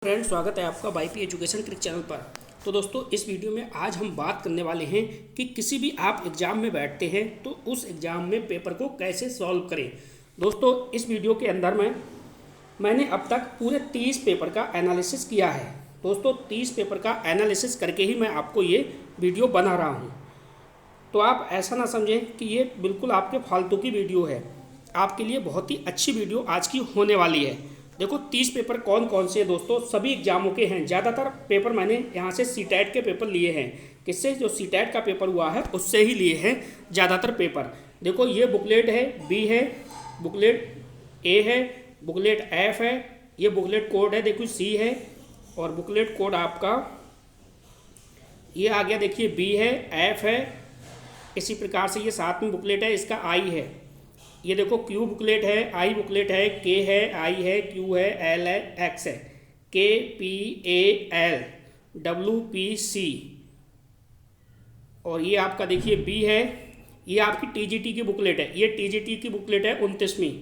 Friend, स्वागत है आपका वाईपी एजुकेशन ट्रिक चैनल पर। तो दोस्तों, इस वीडियो में आज हम बात करने वाले हैं कि किसी भी आप एग्ज़ाम में बैठते हैं तो उस एग्ज़ाम में पेपर को कैसे सॉल्व करें। दोस्तों, इस वीडियो के अंदर मैंने अब तक पूरे 30 पेपर का एनालिसिस किया है। दोस्तों, 30 पेपर का एनालिसिस करके ही मैं आपको ये वीडियो बना रहा हूँ। तो आप ऐसा ना समझें कि ये बिल्कुल आपके फालतू की वीडियो है। आपके लिए बहुत ही अच्छी वीडियो आज की होने वाली है। देखो, 30 पेपर कौन कौन से हैं दोस्तों, सभी एग्जामों के हैं। ज़्यादातर पेपर मैंने यहाँ से सीटेट के पेपर लिए हैं। किससे? जो सीटेट का पेपर हुआ है उससे ही लिए हैं ज़्यादातर पेपर। देखो, ये बुकलेट है, बी है, बुकलेट ए है, बुकलेट एफ है, ये बुकलेट कोड है, देखो सी है, और बुकलेट कोड आपका ये आ गया, देखिए बी है, एफ है। इसी प्रकार से ये साथ में बुकलेट है, इसका आई है। ये देखो, क्यू बुकलेट है, आई बुकलेट है, के है, आई है, क्यू है, एल है, एक्स है, K P A L, W P C, और ये आपका देखिए बी है। ये आपकी टीजीटी की बुकलेट है, ये टीजीटी की बुकलेट है 29वीं।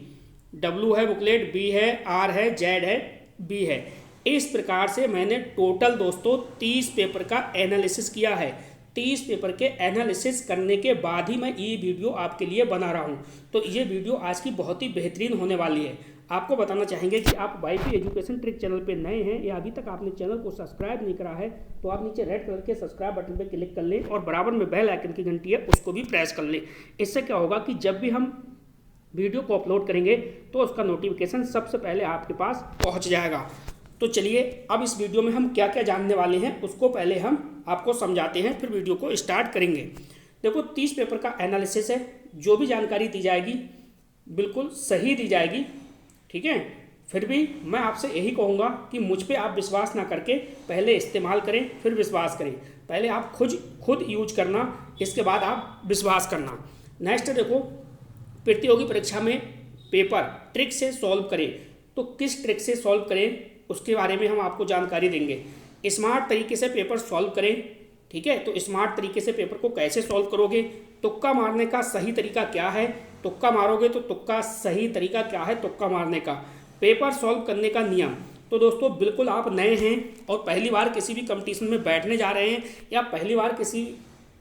डब्ल्यू है बुकलेट, बी है, आर है, जेड है, बी है। इस प्रकार से मैंने टोटल दोस्तों 30 पेपर का एनालिसिस किया है। 30 पेपर के एनालिसिस करने के बाद ही मैं ये वीडियो आपके लिए बना रहा हूँ। तो ये वीडियो आज की बहुत ही बेहतरीन होने वाली है। आपको बताना चाहेंगे कि आप वाईपी एजुकेशन ट्रिक चैनल पे नए हैं या अभी तक आपने चैनल को सब्सक्राइब नहीं करा है, तो आप नीचे रेड कलर के सब्सक्राइब बटन पर क्लिक कर लें और बराबर में बेल आइकन की घंटी है उसको भी प्रेस कर लें। इससे क्या होगा कि जब भी हम वीडियो को अपलोड करेंगे तो उसका नोटिफिकेशन सबसे पहले आपके पास पहुँच जाएगा। तो चलिए, अब इस वीडियो में हम क्या क्या जानने वाले हैं उसको पहले हम आपको समझाते हैं, फिर वीडियो को स्टार्ट करेंगे। देखो, 30 पेपर का एनालिसिस है। जो भी जानकारी दी जाएगी बिल्कुल सही दी जाएगी, ठीक है। फिर भी मैं आपसे यही कहूँगा कि मुझ पे आप विश्वास ना करके पहले इस्तेमाल करें, फिर विश्वास करें। पहले आप खुद यूज करना, इसके बाद आप विश्वास करना। नेक्स्ट देखो, प्रतियोगी परीक्षा में पेपर ट्रिक से सॉल्व करें। तो किस ट्रिक से सॉल्व करें उसके बारे में हम आपको जानकारी देंगे। स्मार्ट तरीके से पेपर सॉल्व करें, ठीक है। तो स्मार्ट तरीके से पेपर को कैसे सॉल्व करोगे? तुक्का मारने का सही तरीका क्या है? तुक्का मारोगे तो तुक्का सही तरीका क्या है तुक्का मारने का? पेपर सॉल्व करने का नियम। तो दोस्तों, बिल्कुल आप नए हैं और पहली बार किसी भी कंपटीशन में बैठने जा रहे हैं या पहली बार किसी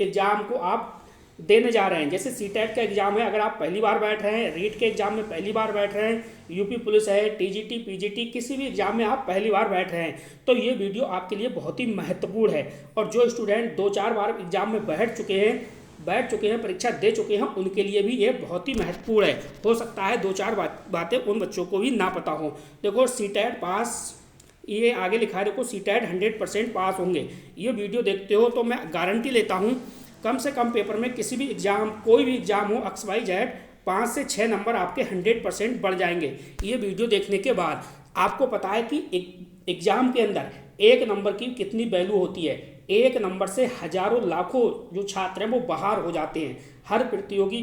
एग्ज़ाम को आप देने जा रहे हैं, जैसे सीटेट का एग्जाम है, अगर आप पहली बार बैठ रहे हैं, रीट के एग्जाम में पहली बार बैठ रहे हैं, यूपी पुलिस है, टीजीटी, पीजीटी, किसी भी एग्जाम में आप पहली बार बैठ रहे हैं, तो ये वीडियो आपके लिए बहुत ही महत्वपूर्ण है। और जो स्टूडेंट 2-4 बार एग्जाम में बैठ चुके हैं, परीक्षा दे चुके हैं, उनके लिए भी ये बहुत ही महत्वपूर्ण है। हो सकता है 2-4 बातें उन बच्चों को भी ना पता हो। देखो, सीटेट पास, ये आगे लिखा है, देखो सीटेट 100% पास होंगे। ये वीडियो देखते हो तो मैं गारंटी लेता हूँ कम से कम पेपर में किसी भी एग्जाम, कोई भी एग्जाम हो, XYZ, 5 से 6 नंबर आपके 100% बढ़ जाएंगे। ये वीडियो देखने के बाद आपको पता है कि एग्जाम के अंदर एक नंबर की कितनी वैल्यू होती है। एक नंबर से हजारों लाखों जो छात्र हैं वो बाहर हो जाते हैं। हर प्रतियोगी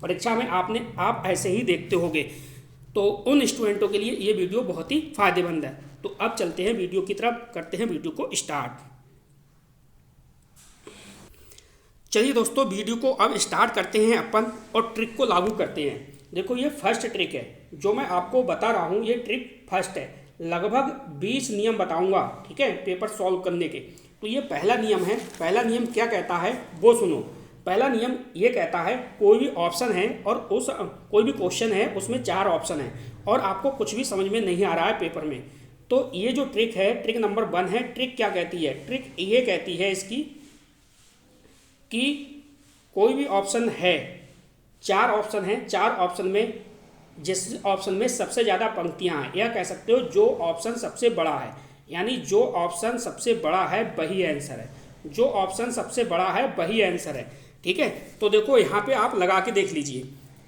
परीक्षा में आप ऐसे ही देखते होंगे। तो उन स्टूडेंटों के लिए ये वीडियो बहुत ही फायदेमंद है। तो अब चलते हैं वीडियो की तरफ, करते हैं वीडियो को स्टार्ट। चलिए दोस्तों, वीडियो को अब स्टार्ट करते हैं अपन और ट्रिक को लागू करते हैं। देखो, ये फर्स्ट ट्रिक है जो मैं आपको बता रहा हूँ, ये ट्रिक फर्स्ट है। लगभग 20 नियम बताऊंगा, ठीक है, पेपर सॉल्व करने के। तो ये पहला नियम है। पहला नियम क्या कहता है वो सुनो। पहला नियम ये कहता है, कोई भी ऑप्शन है और कोई भी क्वेश्चन है उसमें 4 ऑप्शन है और आपको कुछ भी समझ में नहीं आ रहा है पेपर में, तो ये जो ट्रिक है, ट्रिक नंबर 1 है। ट्रिक क्या कहती है? ट्रिक ये कहती है इसकी कि कोई भी ऑप्शन है, 4 ऑप्शन है, 4 ऑप्शन में जिस ऑप्शन में सबसे ज़्यादा पंक्तियां हैं, या कह सकते हो जो ऑप्शन सबसे बड़ा है, यानी जो ऑप्शन सबसे बड़ा है वही आंसर है। जो ऑप्शन सबसे बड़ा है वही आंसर है, ठीक है। तो देखो, यहाँ पे आप लगा के देख लीजिए।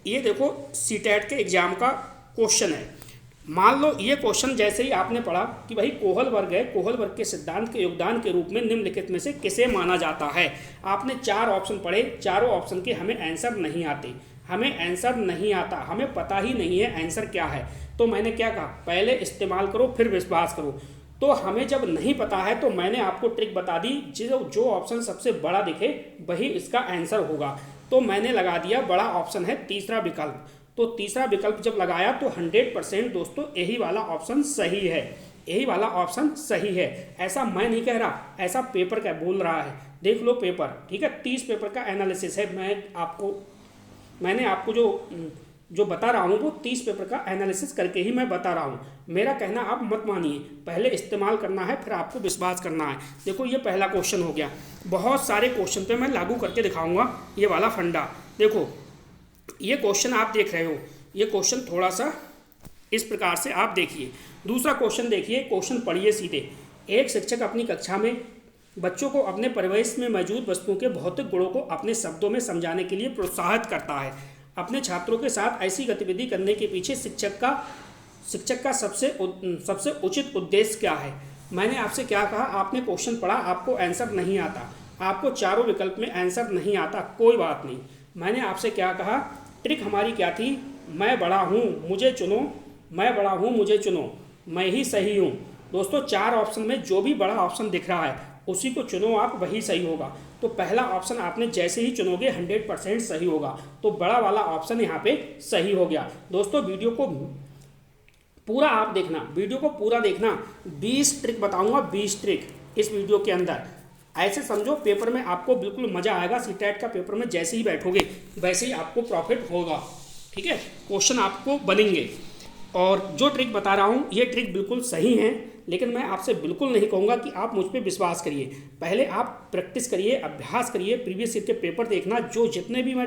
ये देखो, सीटेट के एग्जाम का क्वेश्चन है। मान लो ये क्वेश्चन जैसे ही आपने पढ़ा कि भाई कोहल वर्ग है, कोहल वर्ग के सिद्धांत के योगदान के रूप में निम्नलिखित में से किसे माना जाता है। आपने 4 ऑप्शन पढ़े, चारों ऑप्शन के हमें आंसर नहीं आते, हमें आंसर नहीं आता, हमें पता ही नहीं है आंसर क्या है। तो मैंने क्या कहा, पहले इस्तेमाल करो फिर विश्वास करो। तो हमें जब नहीं पता है तो मैंने आपको ट्रिक बता दी, जो ऑप्शन सबसे बड़ा दिखे वही इसका आंसर होगा। तो मैंने लगा दिया बड़ा ऑप्शन है तीसरा विकल्प। तो तीसरा विकल्प जब लगाया तो 100% दोस्तों यही वाला ऑप्शन सही है। यही वाला ऑप्शन सही है। ऐसा मैं नहीं कह रहा, ऐसा पेपर का बोल रहा है। देख लो पेपर, ठीक है, 30 पेपर का एनालिसिस है। मैंने आपको जो बता रहा हूँ वो 30 पेपर का एनालिसिस करके ही मैं बता रहा हूँ। मेरा कहना आप मत मानिए, पहले इस्तेमाल करना है फिर आपको विश्वास करना है। देखो ये पहला क्वेश्चन हो गया। बहुत सारे क्वेश्चन पे मैं लागू करके दिखाऊंगा ये वाला फंडा। देखो ये क्वेश्चन आप देख रहे हो, ये क्वेश्चन थोड़ा सा इस प्रकार से आप देखिए। दूसरा क्वेश्चन देखिए, क्वेश्चन पढ़िए सीधे। एक शिक्षक अपनी कक्षा में बच्चों को अपने परिवेश में मौजूद वस्तुओं के भौतिक गुणों को अपने शब्दों में समझाने के लिए प्रोत्साहित करता है। अपने छात्रों के साथ ऐसी गतिविधि करने के पीछे शिक्षक का सबसे उचित उद्देश्य क्या है? मैंने आपसे क्या कहा, आपने क्वेश्चन पढ़ा, आपको आंसर नहीं आता, आपको चारों विकल्प में आंसर नहीं आता, कोई बात नहीं। मैंने आपसे क्या कहा, ट्रिक हमारी क्या थी, मैं बड़ा हूँ मुझे चुनो, मैं बड़ा हूँ मुझे चुनो, मैं ही सही हूँ। दोस्तों 4 ऑप्शन में जो भी बड़ा ऑप्शन दिख रहा है उसी को चुनो आप, वही सही होगा। तो पहला ऑप्शन आपने जैसे ही चुनोगे 100% सही होगा। तो बड़ा वाला ऑप्शन यहाँ पे सही हो गया। दोस्तों वीडियो को पूरा आप देखना, वीडियो को पूरा देखना। 20 ट्रिक बताऊंगा, 20 ट्रिक इस वीडियो के अंदर। ऐसे समझो पेपर में आपको बिल्कुल मजा आएगा। सीटेट का पेपर में जैसे ही बैठोगे वैसे ही आपको प्रॉफिट होगा, ठीक है। क्वेश्चन आपको बनेंगे। और जो ट्रिक बता रहा हूँ ये ट्रिक बिल्कुल सही है, लेकिन मैं आपसे बिल्कुल नहीं कहूँगा कि आप मुझ पर विश्वास करिए। पहले आप प्रैक्टिस करिए, अभ्यास करिए, प्रीवियस ईयर के पेपर देखना, जो जितने भी मैं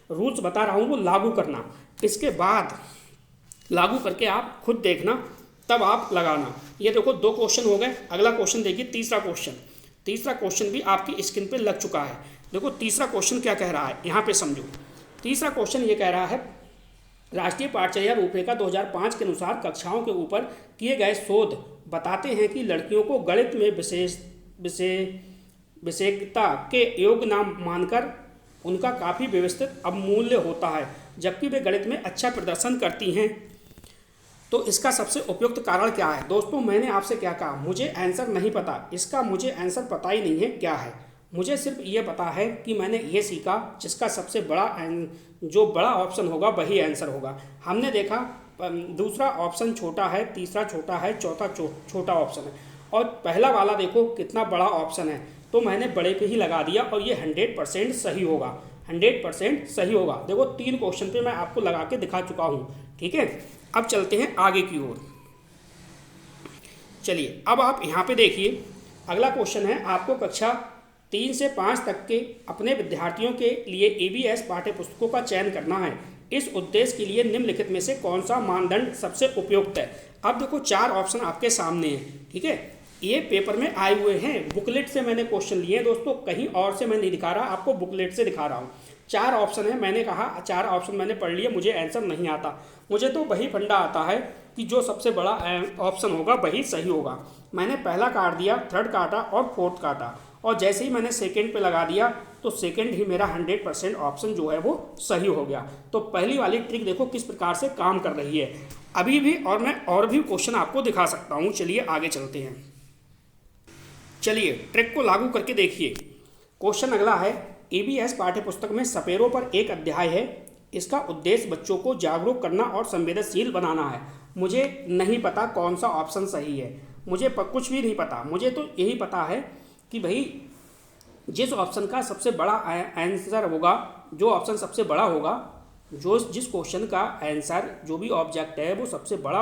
रूल्स बता रहा हूँ वो लागू करना। इसके बाद लागू करके आप खुद देखना, तब आप लगाना। ये देखो 2 क्वेश्चन हो गए। अगला क्वेश्चन देखिए, तीसरा क्वेश्चन भी आपकी स्क्रीन पे लग चुका है। देखो तीसरा क्वेश्चन क्या कह रहा है, यहाँ पे समझो। तीसरा क्वेश्चन ये कह रहा है, राष्ट्रीय पाठचर्या रूपरेखा 2005 के अनुसार कक्षाओं के ऊपर किए गए शोध बताते हैं कि लड़कियों को गणित में विशेषज्ञता के योग्य नाम मानकर उनका काफ़ी व्यवस्थित अवमूल्य होता है, जबकि वे गणित में अच्छा प्रदर्शन करती हैं। तो इसका सबसे उपयुक्त कारण क्या है? दोस्तों मैंने आपसे क्या कहा, मुझे आंसर नहीं पता, इसका मुझे आंसर पता ही नहीं है क्या है। मुझे सिर्फ ये पता है कि मैंने ये सीखा, जिसका सबसे जो बड़ा ऑप्शन होगा वही आंसर होगा। हमने देखा दूसरा ऑप्शन छोटा है, तीसरा छोटा है, चौथा छोटा ऑप्शन है, और पहला वाला देखो कितना बड़ा ऑप्शन है। तो मैंने बड़े पे ही लगा दिया और ये 100% सही होगा, 100% सही होगा। देखो 3 क्वेश्चन पे मैं आपको लगा के दिखा चुका हूँ, ठीक है। अब चलते हैं आगे की ओर। चलिए अब आप यहाँ पे देखिए, अगला क्वेश्चन है, आपको कक्षा 3 से 5 तक के अपने विद्यार्थियों के लिए EVS पाठ्य पुस्तकों का चयन करना है। इस उद्देश्य के लिए निम्नलिखित में से कौन सा मानदंड सबसे उपयुक्त है? अब देखो 4 ऑप्शन आपके सामने हैं, ठीक है। ये पेपर में आए हुए हैं, बुकलेट से मैंने क्वेश्चन लिए हैं दोस्तों, कहीं और से मैं नहीं दिखा रहा, आपको बुकलेट से दिखा रहा हूँ। 4 ऑप्शन है, मैंने कहा 4 ऑप्शन मैंने पढ़ लिए, मुझे आंसर नहीं आता। मुझे तो वही फंडा आता है कि जो सबसे बड़ा ऑप्शन होगा वही सही होगा। मैंने पहला काट दिया, थर्ड काटा और फोर्थ काटा, और जैसे ही मैंने सेकंड पे लगा दिया तो सेकंड ही मेरा 100% ऑप्शन जो है वो सही हो गया। तो पहली वाली ट्रिक देखो किस प्रकार से काम कर रही है अभी भी, और मैं और भी क्वेश्चन आपको दिखा सकता हूँ। चलिए आगे चलते हैं। चलिए ट्रिक को लागू करके देखिए। क्वेश्चन अगला है, EVS पाठ्यपुस्तक में सपेरों पर एक अध्याय है। इसका उद्देश्य बच्चों को जागरूक करना और संवेदनशील बनाना है। मुझे नहीं पता कौन सा ऑप्शन सही है, मुझे कुछ भी नहीं पता। मुझे तो यही पता है कि भाई जिस ऑप्शन का सबसे बड़ा आंसर होगा, जो ऑप्शन सबसे बड़ा होगा, जिस क्वेश्चन का आंसर जो भी ऑब्जेक्ट है वो सबसे बड़ा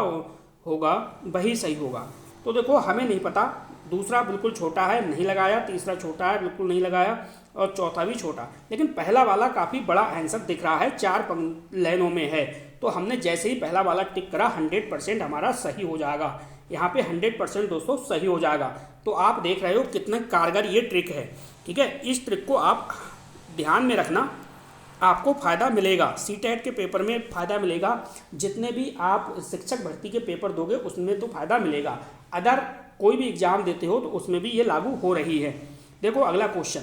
होगा वही सही होगा। तो देखो हमें नहीं पता, दूसरा बिल्कुल छोटा है नहीं लगाया, तीसरा छोटा है बिल्कुल नहीं लगाया, और चौथा भी छोटा, लेकिन पहला वाला काफ़ी बड़ा आंसर दिख रहा है, 4 लाइनों में है। तो हमने जैसे ही पहला वाला टिक करा 100% हमारा सही हो जाएगा। यहाँ पे 100% दोस्तों सही हो जाएगा। तो आप देख रहे हो कितना कारगर ये ट्रिक है, ठीक है। इस ट्रिक को आप ध्यान में रखना, आपको फ़ायदा मिलेगा। सीटेट के पेपर में फ़ायदा मिलेगा, जितने भी आप शिक्षक भर्ती के पेपर दोगे उसमें तो फ़ायदा मिलेगा। अदर कोई भी एग्ज़ाम देते हो तो उसमें भी ये लागू हो रही है। देखो अगला क्वेश्चन,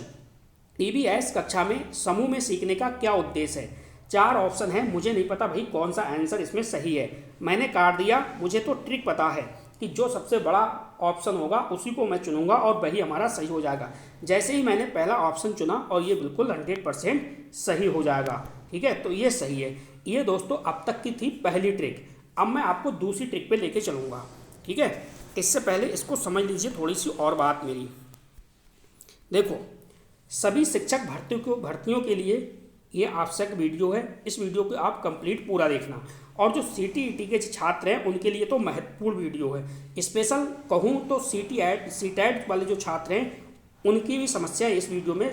EVS कक्षा में समूह में सीखने का क्या उद्देश्य है? 4 ऑप्शन है, मुझे नहीं पता भाई कौन सा आंसर इसमें सही है। मैंने काट दिया, मुझे तो ट्रिक पता है कि जो सबसे बड़ा ऑप्शन होगा उसी को मैं चुनूंगा और वही हमारा सही हो जाएगा। जैसे ही मैंने पहला ऑप्शन चुना और ये बिल्कुल 100% सही हो जाएगा, ठीक है। तो ये सही है। ये दोस्तों अब तक की थी पहली ट्रिक। अब मैं आपको दूसरी ट्रिक पे लेके चलूँगा, ठीक है। इससे पहले इसको समझ लीजिए थोड़ी सी और बात मेरी। देखो, सभी शिक्षक भर्तियों के लिए ये आवश्यक वीडियो है। इस वीडियो को आप कंप्लीट पूरा देखना। और जो CTET के छात्र हैं उनके लिए तो महत्वपूर्ण वीडियो है। स्पेशल कहूँ तो CTET वाले जो छात्र हैं उनकी भी समस्या इस वीडियो में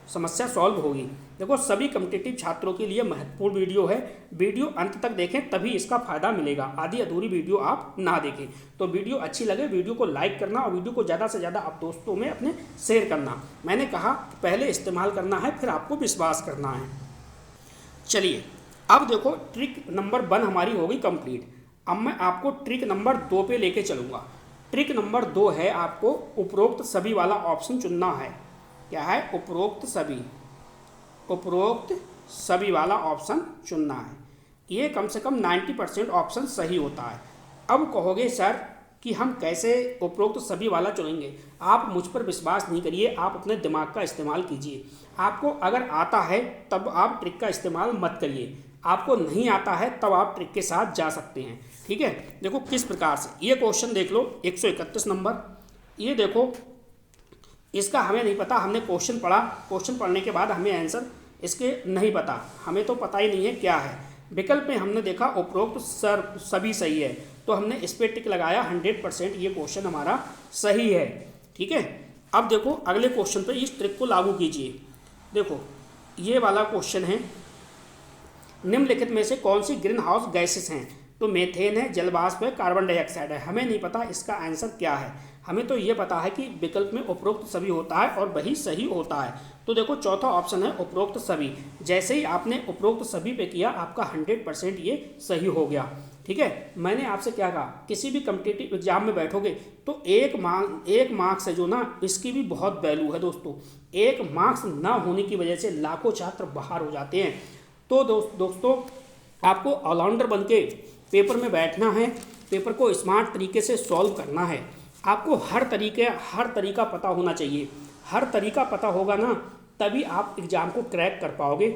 समस्या सॉल्व होगी। देखो, सभी कॉम्पिटिटिव छात्रों के लिए महत्वपूर्ण वीडियो है। वीडियो अंत तक देखें तभी इसका फायदा मिलेगा। आधी अधूरी वीडियो आप ना देखें। तो वीडियो अच्छी लगे वीडियो को लाइक करना और वीडियो को ज़्यादा से ज़्यादा आप दोस्तों में अपने शेयर करना। मैंने कहा पहले इस्तेमाल करना है फिर आपको विश्वास करना है। चलिए, अब देखो ट्रिक नंबर 1 हमारी होगी कंप्लीट। अब मैं आपको ट्रिक नंबर 2 पे लेके चलूँगा। ट्रिक नंबर 2 है आपको उपरोक्त सभी वाला ऑप्शन चुनना है। क्या है? उपरोक्त सभी वाला ऑप्शन चुनना है। ये कम से कम 90% ऑप्शन सही होता है। अब कहोगे सर कि हम कैसे उपरोक्त सभी वाला चुनेंगे? आप मुझ पर विश्वास नहीं करिए, आप अपने दिमाग का इस्तेमाल कीजिए। आपको अगर आता है तब आप ट्रिक का इस्तेमाल मत करिए, आपको नहीं आता है तब आप ट्रिक के साथ जा सकते हैं। ठीक है, देखो किस प्रकार से। ये क्वेश्चन देख लो 131 नंबर। ये देखो, इसका हमें नहीं पता, हमने क्वेश्चन पढ़ा, क्वेश्चन पढ़ने के बाद हमें आंसर इसके नहीं पता, हमें तो पता ही नहीं है क्या है। विकल्प में हमने देखा उपरोक्त सभी सही है, तो हमने इस पर टिक लगाया। 100% ये क्वेश्चन हमारा सही है। ठीक है, अब देखो अगले क्वेश्चन पे इस ट्रिक को लागू कीजिए। देखो, ये वाला क्वेश्चन है, निम्नलिखित में से कौन सी ग्रीन हाउस गैसेस हैं? तो मेथेन है, जलवाष्प है, कार्बन डाइऑक्साइड है। हमें नहीं पता इसका आंसर क्या है। हमें तो ये पता है कि विकल्प में उपरोक्त सभी होता है और वही सही होता है। तो देखो चौथा ऑप्शन है उपरोक्त सभी। जैसे ही आपने उपरोक्त सभी पे किया आपका 100% ये सही हो गया। ठीक है, मैंने आपसे क्या कहा, किसी भी कॉम्पिटिटिव एग्जाम में बैठोगे तो एक मार्क्स है जो ना, इसकी भी बहुत वैल्यू है दोस्तों। एक मार्क्स ना होने की वजह से लाखों छात्र बाहर हो जाते हैं। तो दोस्तों आपको ऑलराउंडर बन के पेपर में बैठना है, पेपर को स्मार्ट तरीके से सॉल्व करना है। आपको हर तरीका पता होना चाहिए। हर तरीका पता होगा ना तभी आप एग्ज़ाम को क्रैक कर पाओगे।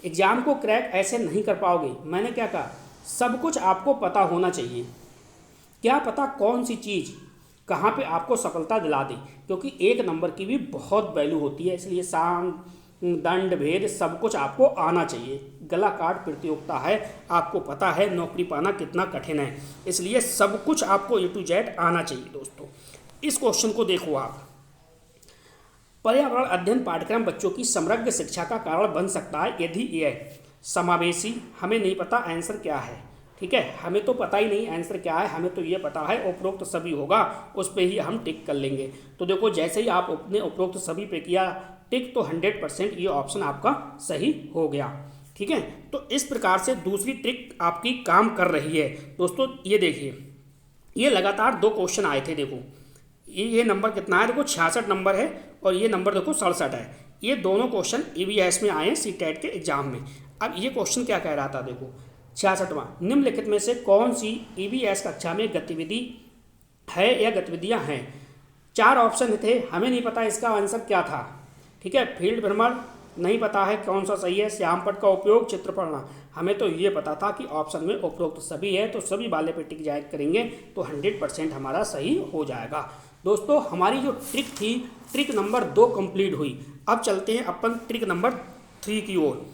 एग्ज़ाम को क्रैक ऐसे नहीं कर पाओगे। मैंने क्या कहा, सब कुछ आपको पता होना चाहिए। क्या पता कौन सी चीज़ कहाँ पे आपको सफलता दिला दे, क्योंकि एक नंबर की भी बहुत वैल्यू होती है। इसलिए सांग दंड भेद सब कुछ आपको आना चाहिए। गला काट प्रतियोगिता है, आपको पता है नौकरी पाना कितना कठिन है, इसलिए सब कुछ आपको A to Z आना चाहिए। दोस्तों इस क्वेश्चन को देखो आप। पर्यावरण अध्ययन पाठ्यक्रम बच्चों की समग्र शिक्षा का कारण बन सकता है यदि यह समावेशी। हमें नहीं पता आंसर क्या है। ठीक है, हमें तो पता ही नहीं आंसर क्या है, हमें तो ये पता है उपरोक्त सभी होगा, उस पर ही हम टिक कर लेंगे। तो देखो जैसे ही आप अपने उपरोक्त सभी पे किया टिक तो 100% ये ऑप्शन आपका सही हो गया। ठीक है, तो इस प्रकार से दूसरी ट्रिक आपकी काम कर रही है। दोस्तों ये देखिए, ये लगातार 2 क्वेश्चन आए थे। देखो ये नंबर कितना है, देखो 66 नंबर है और ये नंबर देखो 67 है। ये दोनों क्वेश्चन EVS में आए CTET के एग्जाम में। अब ये क्वेश्चन क्या कह रहा था, देखो 66वां, निम्नलिखित में से कौन सी EVS कक्षा में गतिविधि है या गतिविधियां हैं? 4 ऑप्शन थे, हमें नहीं पता इसका आंसर क्या था। ठीक है, फील्ड भ्रमण नहीं पता है कौन सा सही है, श्यामपट्ट का उपयोग, चित्र पढ़ना। हमें तो ये पता था कि ऑप्शन में उपरोक्त सभी है, तो सभी वाले पे टिक जाए करेंगे तो 100% हमारा सही हो जाएगा। दोस्तों हमारी जो ट्रिक थी, ट्रिक नंबर 2 कंप्लीट हुई। अब चलते हैं अपन ट्रिक नंबर 3 की ओर।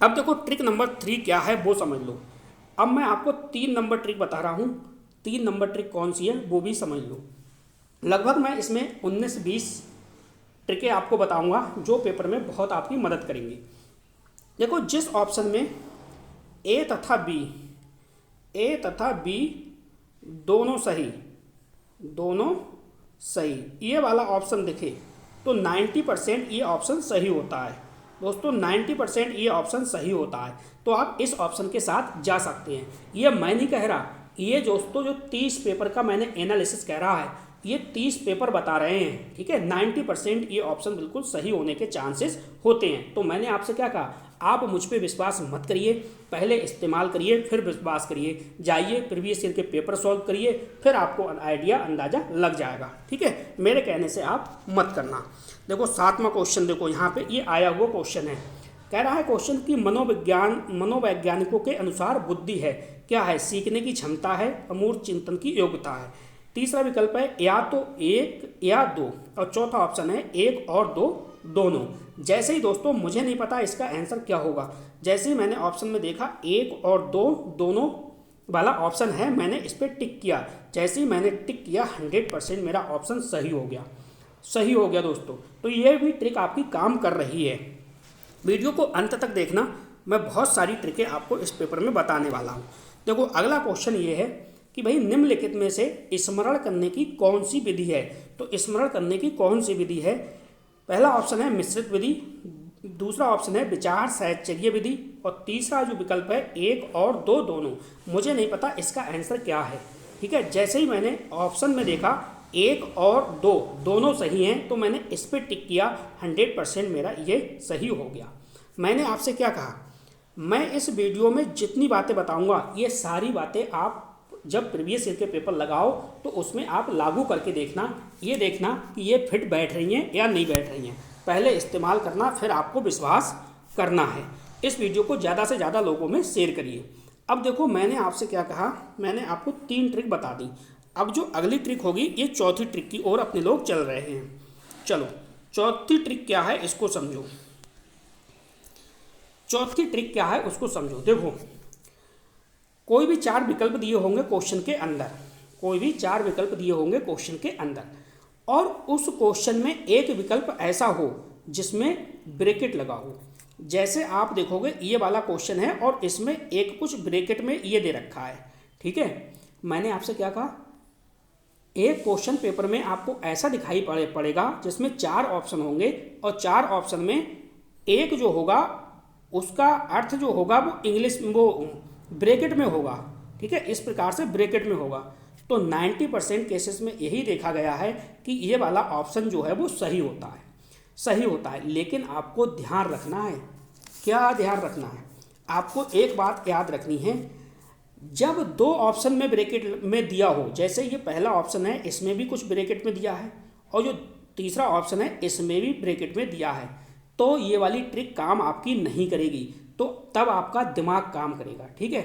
अब देखो ट्रिक नंबर 3 क्या है वो समझ लो। अब मैं आपको 3 नंबर ट्रिक बता रहा हूँ, 3 नंबर ट्रिक कौन सी है वो भी समझ लो। लगभग मैं इसमें 19-20 ट्रिकें आपको बताऊंगा जो पेपर में बहुत आपकी मदद करेंगी। देखो जिस ऑप्शन में ए तथा बी दोनों सही, ये वाला ऑप्शन देखे तो 90% ये ऑप्शन सही होता है। दोस्तों 90% ये ऑप्शन सही होता है, तो आप इस ऑप्शन के साथ जा सकते हैं। ये मैं नहीं कह रहा, ये दोस्तों जो 30 पेपर का मैंने एनालिसिस कह रहा है, ये 30 पेपर बता रहे हैं। ठीक है, 90% ये ऑप्शन बिल्कुल सही होने के चांसेस होते हैं। तो मैंने आपसे क्या कहा, आप मुझ पे विश्वास मत करिए, पहले इस्तेमाल करिए फिर विश्वास करिए। जाइए प्रीवियस ईयर के पेपर सॉल्व करिए, फिर आपको अंदाजा लग जाएगा। ठीक है, मेरे कहने से आप मत करना। देखो 7वां क्वेश्चन, देखो यहाँ पे ये आया हुआ क्वेश्चन है। कह रहा है क्वेश्चन कि मनोवैज्ञानिकों के अनुसार बुद्धि है क्या है? सीखने की क्षमता है, अमूर्त चिंतन की योग्यता है। तीसरा विकल्प है या तो एक या दो, और चौथा ऑप्शन है एक और दो दोनों। जैसे ही दोस्तों मुझे नहीं पता इसका आंसर क्या होगा, जैसे ही मैंने ऑप्शन में देखा एक और दो दोनों वाला ऑप्शन है, मैंने इस पर टिक किया। जैसे ही मैंने टिक किया 100% मेरा ऑप्शन सही हो गया, सही हो गया दोस्तों। तो ये भी ट्रिक आपकी काम कर रही है। वीडियो को अंत तक देखना, मैं बहुत सारी ट्रिकें आपको इस पेपर में बताने वाला हूँ। देखो अगला क्वेश्चन ये है कि भाई निम्नलिखित में से स्मरण करने की कौन सी विधि है? तो स्मरण करने की कौन सी विधि है? पहला ऑप्शन है मिश्रित विधि, दूसरा ऑप्शन है विचार सहचर्य विधि, और तीसरा जो विकल्प है एक और दो दोनों। मुझे नहीं पता इसका आंसर क्या है। ठीक है, जैसे ही मैंने ऑप्शन में देखा एक और दो दोनों सही हैं, तो मैंने इस पर टिक किया, 100% मेरा ये सही हो गया। मैंने आपसे क्या कहा, मैं इस वीडियो में जितनी बातें बताऊंगा ये सारी बातें आप जब प्रीवियस ईयर के पेपर लगाओ तो उसमें आप लागू करके देखना, ये देखना कि ये फिट बैठ रही हैं या नहीं बैठ रही हैं। पहले इस्तेमाल करना, फिर आपको विश्वास करना है। इस वीडियो को ज़्यादा से ज़्यादा लोगों में शेयर करिए। अब देखो मैंने आपसे क्या कहा, मैंने आपको 3 ट्रिक बता दी। अब जो अगली ट्रिक होगी ये चौथी ट्रिक की ओर अपने लोग चल रहे हैं। चलो चौथी ट्रिक क्या है इसको समझो। चौथी ट्रिक क्या है उसको समझो। देखो कोई भी 4 विकल्प दिए होंगे क्वेश्चन के अंदर, कोई भी 4 विकल्प दिए होंगे क्वेश्चन के अंदर, और उस क्वेश्चन में एक विकल्प ऐसा हो जिसमें ब्रैकेट लगा हो। जैसे आप देखोगे ये वाला क्वेश्चन है और इसमें एक कुछ ब्रैकेट में ये दे रखा है। ठीक है, मैंने आपसे क्या कहा, एक क्वेश्चन पेपर में आपको ऐसा दिखाई पड़ेगा जिसमें 4 ऑप्शन होंगे, और 4 ऑप्शन में एक जो होगा उसका अर्थ जो होगा वो इंग्लिश वो ब्रैकेट में होगा। ठीक है, इस प्रकार से ब्रैकेट में होगा। तो 90% केसेस में यही देखा गया है कि ये वाला ऑप्शन जो है वो सही होता है, सही होता है। लेकिन आपको ध्यान रखना है, क्या ध्यान रखना है, आपको एक बात याद रखनी है, जब 2 ऑप्शन में ब्रैकेट में दिया हो, जैसे ये पहला ऑप्शन है इसमें भी कुछ ब्रैकेट में दिया है, और जो तीसरा ऑप्शन है इसमें भी ब्रैकेट में दिया है, तो ये वाली ट्रिक काम आपकी नहीं करेगी। तो तब आपका दिमाग काम करेगा। ठीक है,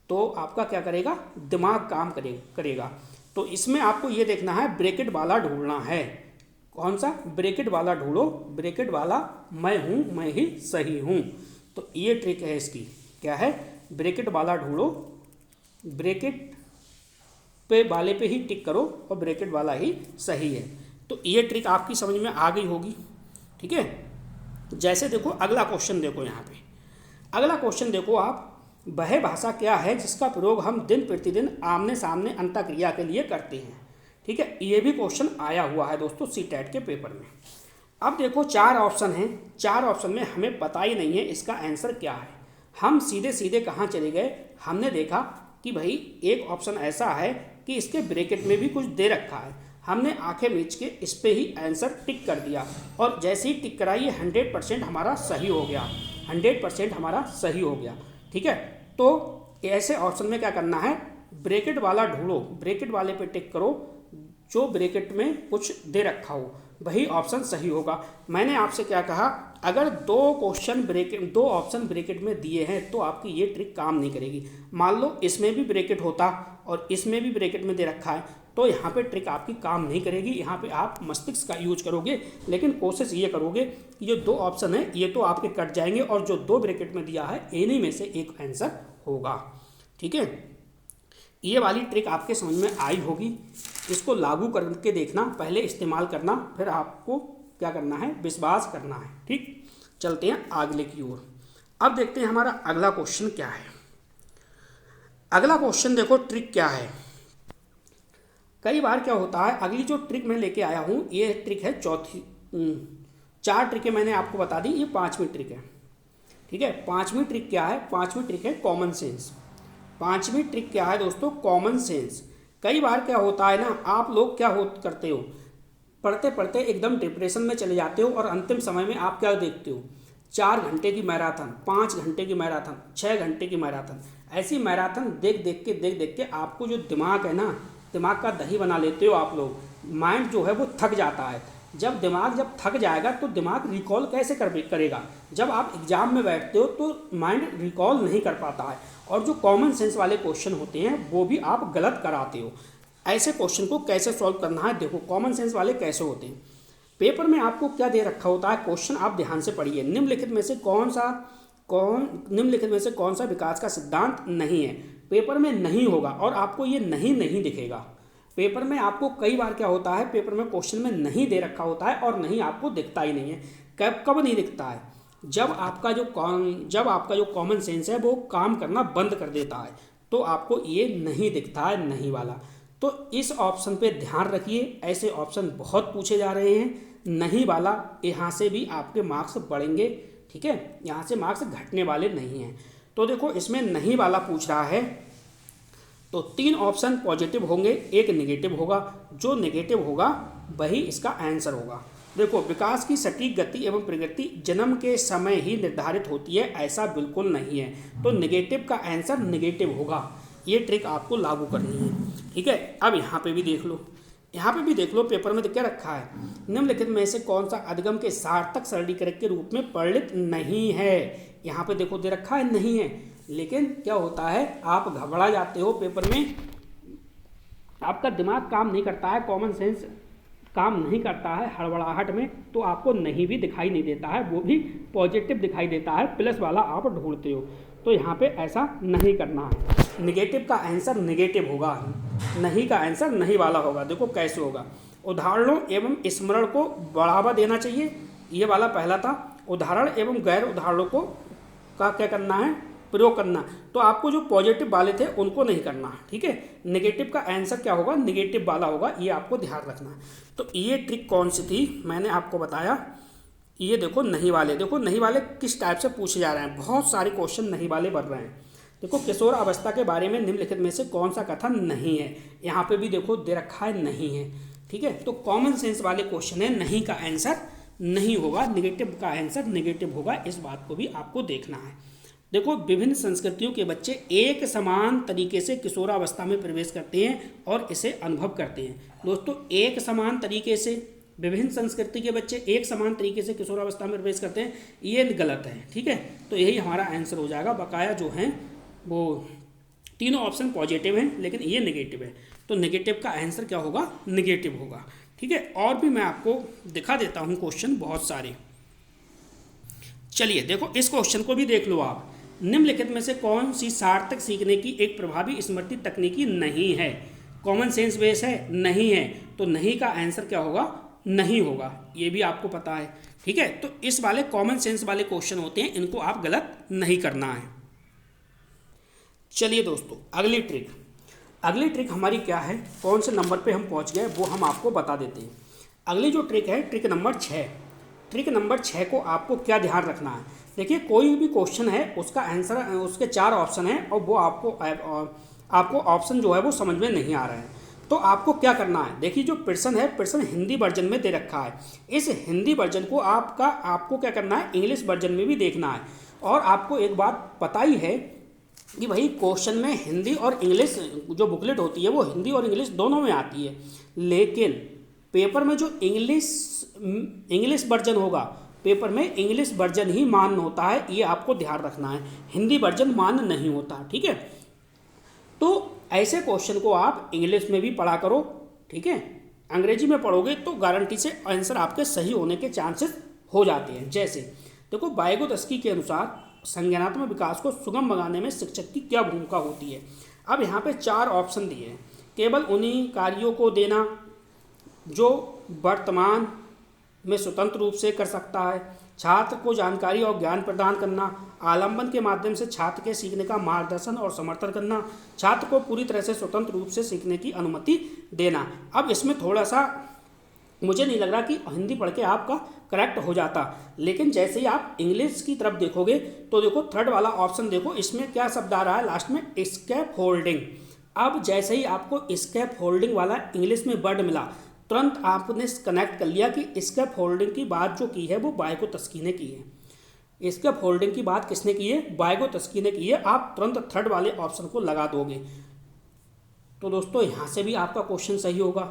तो आपका क्या करेगा, दिमाग काम करेगा। तो इसमें आपको ये देखना है ब्रैकेट वाला ढूंढना है। कौन सा? ब्रैकेट वाला ढूंढो, ब्रैकेट वाला मैं हूँ, मैं ही सही हूँ। तो ये ट्रिक है इसकी, क्या है, ब्रैकेट वाला ढूंढो, ब्रैकेट पे वाले पे ही टिक करो और ब्रैकेट वाला ही सही है। तो ये ट्रिक आपकी समझ में आ गई होगी। ठीक है, जैसे देखो अगला क्वेश्चन देखो, यहाँ पे अगला क्वेश्चन देखो आप, वह भाषा क्या है जिसका प्रयोग हम दिन प्रतिदिन आमने सामने अंतःक्रिया के लिए करते हैं। ठीक है, ये भी क्वेश्चन आया हुआ है दोस्तों सीटेट के पेपर में। अब देखो 4 ऑप्शन हैं, 4 ऑप्शन में हमें पता ही नहीं है इसका आंसर क्या है। हम सीधे सीधे कहाँ चले गए, हमने देखा कि भाई एक ऑप्शन ऐसा है कि इसके ब्रैकेट में भी कुछ दे रखा है, हमने आंखें मीच के इस पे ही आंसर टिक कर दिया, और जैसे ही टिक कराइए 100% हमारा सही हो गया, 100% हमारा सही हो गया। ठीक है, तो ऐसे ऑप्शन में क्या करना है, ब्रैकेट वाला ढूंढो, ब्रैकेट वाले पे टिक करो, जो ब्रैकेट में कुछ दे रखा हो वही ऑप्शन सही होगा। मैंने आपसे क्या कहा, अगर 2 ऑप्शन ब्रैकेट में दिए हैं तो आपकी ये ट्रिक काम नहीं करेगी। मान लो इसमें भी ब्रैकेट होता और इसमें भी ब्रैकेट में दे रखा है, तो यहाँ पे ट्रिक आपकी काम नहीं करेगी। यहाँ पे आप मस्तिष्क का यूज करोगे, लेकिन कोशिश ये करोगे कि ये 2 ऑप्शन है ये तो आपके कट जाएंगे, और जो 2 ब्रैकेट में दिया है इन्हीं में से एक आंसर होगा। ठीक है, ये वाली ट्रिक आपके समझ में आई होगी। इसको लागू करके देखना, पहले इस्तेमाल करना, फिर आपको क्या करना है, विश्वास करना है। ठीक, चलते हैं अगले की ओर। अब देखते हैं हमारा अगला क्वेश्चन क्या है। अगला क्वेश्चन देखो ट्रिक क्या है। कई बार क्या होता है, अगली जो ट्रिक मैं लेके आया हूँ ये ट्रिक है चौथी, 4 ट्रिकें मैंने आपको बता दी, ये 5वीं ट्रिक है। ठीक है, 5वीं ट्रिक क्या है, 5वीं ट्रिक है कॉमन सेंस। 5वीं ट्रिक क्या है दोस्तों, कॉमन सेंस। कई बार क्या होता है ना, आप लोग क्या करते हो, पढ़ते पढ़ते एकदम डिप्रेशन में चले जाते हो, और अंतिम समय में आप क्या देखते हो, 4 घंटे की मैराथन, 5 घंटे की मैराथन, 6 घंटे की मैराथन, ऐसी मैराथन देख देख के आपको जो दिमाग है ना, दिमाग का दही बना लेते हो आप लोग, माइंड जो है वो थक जाता है। जब थक जाएगा तो दिमाग रिकॉल कैसे करेगा। जब आप एग्जाम में बैठते हो तो माइंड रिकॉल नहीं कर पाता है, और जो कॉमन सेंस वाले क्वेश्चन होते हैं वो भी आप गलत कराते हो। ऐसे क्वेश्चन को कैसे सॉल्व करना है, देखो कॉमन सेंस वाले कैसे होते हैं। पेपर में आपको क्या दे रखा होता है, क्वेश्चन आप ध्यान से पढ़िए। निम्नलिखित में से कौन सा विकास का सिद्धांत नहीं है। पेपर में नहीं होगा और आपको ये नहीं दिखेगा। पेपर में आपको कई बार क्या होता है, पेपर में क्वेश्चन में नहीं दे रखा होता है और नहीं आपको दिखता ही नहीं है। कब नहीं दिखता है, जब आपका जो कॉमन सेंस है वो काम करना बंद कर देता है, तो आपको ये नहीं दिखता है, नहीं वाला। तो इस ऑप्शन पे ध्यान रखिए, ऐसे ऑप्शन बहुत पूछे जा रहे हैं। नहीं वाला, यहाँ से भी आपके मार्क्स बढ़ेंगे, ठीक है, यहाँ से मार्क्स घटने वाले नहीं हैं। तो देखो इसमें नहीं वाला पूछ रहा है, तो 3 ऑप्शन पॉजिटिव होंगे, 1 नेगेटिव होगा। जो नेगेटिव होगा वही इसका आंसर होगा। देखो, विकास की सटीक गति एवं प्रगति जन्म के समय ही निर्धारित होती है, ऐसा बिल्कुल नहीं है। तो नेगेटिव का आंसर नेगेटिव होगा। ये ट्रिक आपको लागू करनी है, ठीक है। अब यहाँ पे भी देख लो, पेपर में क्या रखा है, निम्नलिखित में से कौन सा अधिगम के सार्थक सरलीकरण के रूप में परिणत नहीं है। यहाँ पे देखो दे रखा है नहीं है, लेकिन क्या होता है, आप घबरा जाते हो पेपर में, आपका दिमाग काम नहीं करता है, कॉमन सेंस काम नहीं करता है हड़बड़ाहट में, तो आपको नहीं भी दिखाई नहीं देता है, वो भी पॉजिटिव दिखाई देता है, प्लस वाला आप ढूंढते हो। तो यहाँ पे ऐसा नहीं करना है। निगेटिव का आंसर निगेटिव होगा, नहीं का आंसर नहीं वाला होगा। देखो कैसे होगा, उदाहरणों एवं स्मरण को बढ़ावा देना चाहिए, ये वाला पहला था। उदाहरण एवं गैर उदाहरणों को का क्या करना है, प्रयोग करना। तो आपको जो पॉजिटिव वाले थे उनको नहीं करना, ठीक है। नेगेटिव का आंसर क्या होगा, नेगेटिव वाला होगा, ये आपको ध्यान रखना है। तो ये ट्रिक कौन सी थी, मैंने आपको बताया। ये देखो नहीं वाले किस टाइप से पूछे जा रहे हैं, बहुत सारे क्वेश्चन नहीं वाले बन रहे हैं। देखो, किशोर अवस्था के बारे में निम्नलिखित में से कौन सा कथन नहीं है। यहाँ पे भी देखो दे रखा है नहीं है, ठीक है। तो कॉमन सेंस वाले क्वेश्चन है, नहीं का आंसर नहीं होगा, नेगेटिव का आंसर नेगेटिव होगा। इस बात को भी आपको देखना है। देखो, विभिन्न संस्कृतियों के बच्चे एक समान तरीके से किशोरावस्था में प्रवेश करते हैं और इसे अनुभव करते हैं। दोस्तों, एक समान तरीके से विभिन्न संस्कृति के बच्चे एक समान तरीके से किशोरावस्था में प्रवेश करते हैं, ये गलत है, ठीक है। तो यही हमारा आंसर हो जाएगा। बकाया जो हैं वो तीनों ऑप्शन पॉजिटिव हैं, लेकिन ये नेगेटिव है, तो नेगेटिव का आंसर क्या होगा, नेगेटिव होगा, ठीक है। और भी मैं आपको दिखा देता हूँ क्वेश्चन बहुत सारे। चलिए देखो, इस क्वेश्चन को भी देख लो आप। निम्नलिखित में से कौन सी सार्थक सीखने की एक प्रभावी स्मृति तकनीकी नहीं है। कॉमन सेंस बेस है, नहीं है, तो नहीं का आंसर क्या होगा, नहीं होगा। ये भी आपको पता है, ठीक है। तो इस वाले कॉमन सेंस वाले क्वेश्चन होते हैं, इनको आप गलत नहीं करना है। चलिए दोस्तों, अगली ट्रिक हमारी क्या है, कौन से नंबर पे हम पहुंच गए वो हम आपको बता देते हैं। अगली जो ट्रिक है, ट्रिक नंबर 6। ट्रिक नंबर 6 को आपको क्या ध्यान रखना है। देखिए, कोई भी क्वेश्चन है उसका आंसर, उसके 4 ऑप्शन हैं और वो आपको ऑप्शन जो है वो समझ में नहीं आ रहा है, तो आपको क्या करना है। देखिए, जो प्रश्न हिंदी वर्जन में दे रखा है, इस हिंदी वर्जन को आपको क्या करना है, इंग्लिश वर्जन में भी देखना है। और आपको एक बात पता ही है कि भाई क्वेश्चन में हिंदी और इंग्लिश जो बुकलेट होती है वो हिंदी और इंग्लिश दोनों में आती है, लेकिन पेपर में जो इंग्लिश वर्जन होगा, पेपर में इंग्लिश वर्जन ही मान्य होता है, ये आपको ध्यान रखना है, हिंदी वर्जन मान्य नहीं होता, ठीक है। तो ऐसे क्वेश्चन को आप इंग्लिश में भी पढ़ा करो, ठीक है। अंग्रेजी में पढ़ोगे तो गारंटी से आंसर आपके सही होने के चांसेस हो जाते हैं। जैसे देखो, वाइगोत्स्की के अनुसार संज्ञानात्मक विकास को सुगम बनाने में शिक्षक की क्या भूमिका होती है। अब यहाँ पे 4 ऑप्शन दिए हैं। केवल उन्हीं कार्यों को देना जो वर्तमान में स्वतंत्र रूप से कर सकता है, छात्र को जानकारी और ज्ञान प्रदान करना, आलंबन के माध्यम से छात्र के सीखने का मार्गदर्शन और समर्थन करना, छात्र को पूरी तरह से स्वतंत्र रूप से सीखने की अनुमति देना। अब इसमें थोड़ा सा मुझे नहीं लग रहा कि हिंदी पढ़ के आपका करेक्ट हो जाता, लेकिन जैसे ही आप इंग्लिश की तरफ देखोगे तो देखो थर्ड वाला ऑप्शन देखो, इसमें क्या शब्द आ रहा है लास्ट में, स्कैप होल्डिंग। अब जैसे ही आपको स्कैप होल्डिंग वाला इंग्लिश में वर्ड मिला, तुरंत आपने कनेक्ट कर लिया कि स्कैप होल्डिंग की बात जो की है वो वाइगोत्स्की ने की है। स्कैप होल्डिंग की बात किसने की है, वाइगोत्स्की ने की है। आप तुरंत थर्ड वाले ऑप्शन को लगा दोगे। तो दोस्तों यहाँ से भी आपका क्वेश्चन सही होगा,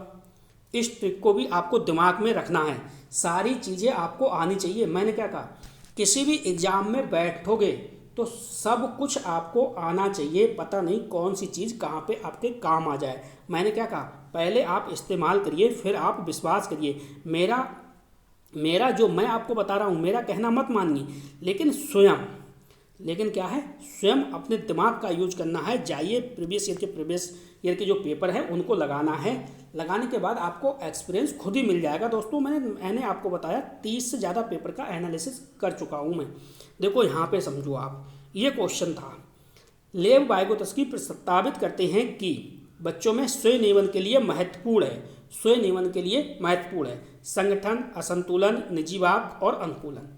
इस ट्रिक को भी आपको दिमाग में रखना है, सारी चीज़ें आपको आनी चाहिए। मैंने क्या कहा, किसी भी एग्ज़ाम में बैठोगे तो सब कुछ आपको आना चाहिए, पता नहीं कौन सी चीज़ कहाँ पे आपके काम आ जाए। मैंने क्या कहा, पहले आप इस्तेमाल करिए फिर आप विश्वास करिए। मेरा मेरा जो मैं आपको बता रहा हूँ, मेरा कहना मत मानिए, लेकिन क्या है, स्वयं अपने दिमाग का यूज करना है। जाइए प्रीवियस ईयर के जो पेपर हैं उनको लगाना है, लगाने के बाद आपको एक्सपीरियंस खुद ही मिल जाएगा। दोस्तों मैंने आपको बताया 30 से ज़्यादा पेपर का एनालिसिस कर चुका हूँ मैं। देखो यहाँ पे समझो आप, ये क्वेश्चन था, लेव वाइगोत्स्की प्रस्तावित करते हैं कि बच्चों में स्वयं नियमन के लिए महत्वपूर्ण है, स्वयं नियमन के लिए महत्वपूर्ण है संगठन, असंतुलन, निजीवाद और अनुकूलन।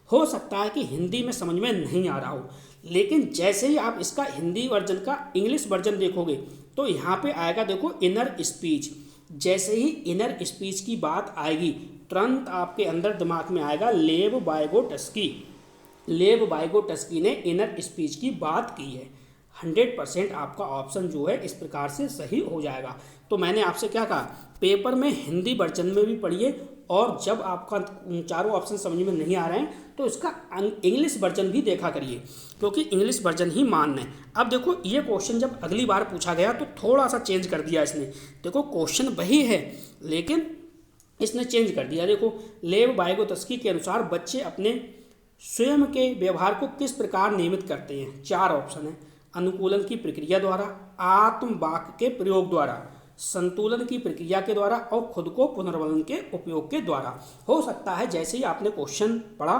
हो सकता है कि हिंदी में समझ में नहीं आ रहा हो, लेकिन जैसे ही आप इसका हिंदी वर्जन का इंग्लिश वर्जन देखोगे तो यहाँ पे आएगा, देखो इनर स्पीच। जैसे ही इनर स्पीच की बात आएगी तुरंत आपके अंदर दिमाग में आएगा लेव वाइगोटस्की ने इनर स्पीच की बात की है। 100% आपका ऑप्शन जो है इस प्रकार से सही हो जाएगा। तो मैंने आपसे क्या कहा, पेपर में हिंदी वर्जन में भी पढ़िए, और जब आपका चारों ऑप्शन समझ में नहीं आ रहे हैं तो इसका इंग्लिश वर्जन भी देखा करिए, क्योंकि इंग्लिश वर्जन ही मान्य है। अब देखो ये क्वेश्चन जब अगली बार पूछा गया तो थोड़ा सा चेंज कर दिया इसने। देखो क्वेश्चन वही है लेकिन इसने चेंज कर दिया। देखो, लेव वाइगोत्स्की के अनुसार बच्चे अपने स्वयं के व्यवहार को किस प्रकार नियमित करते हैं। 4 ऑप्शन है, अनुकूलन की प्रक्रिया द्वारा, आत्म वाक्य के प्रयोग द्वारा, संतुलन की प्रक्रिया के द्वारा और खुद को पुनर्वलन के उपयोग के द्वारा। हो सकता है जैसे ही आपने क्वेश्चन पढ़ा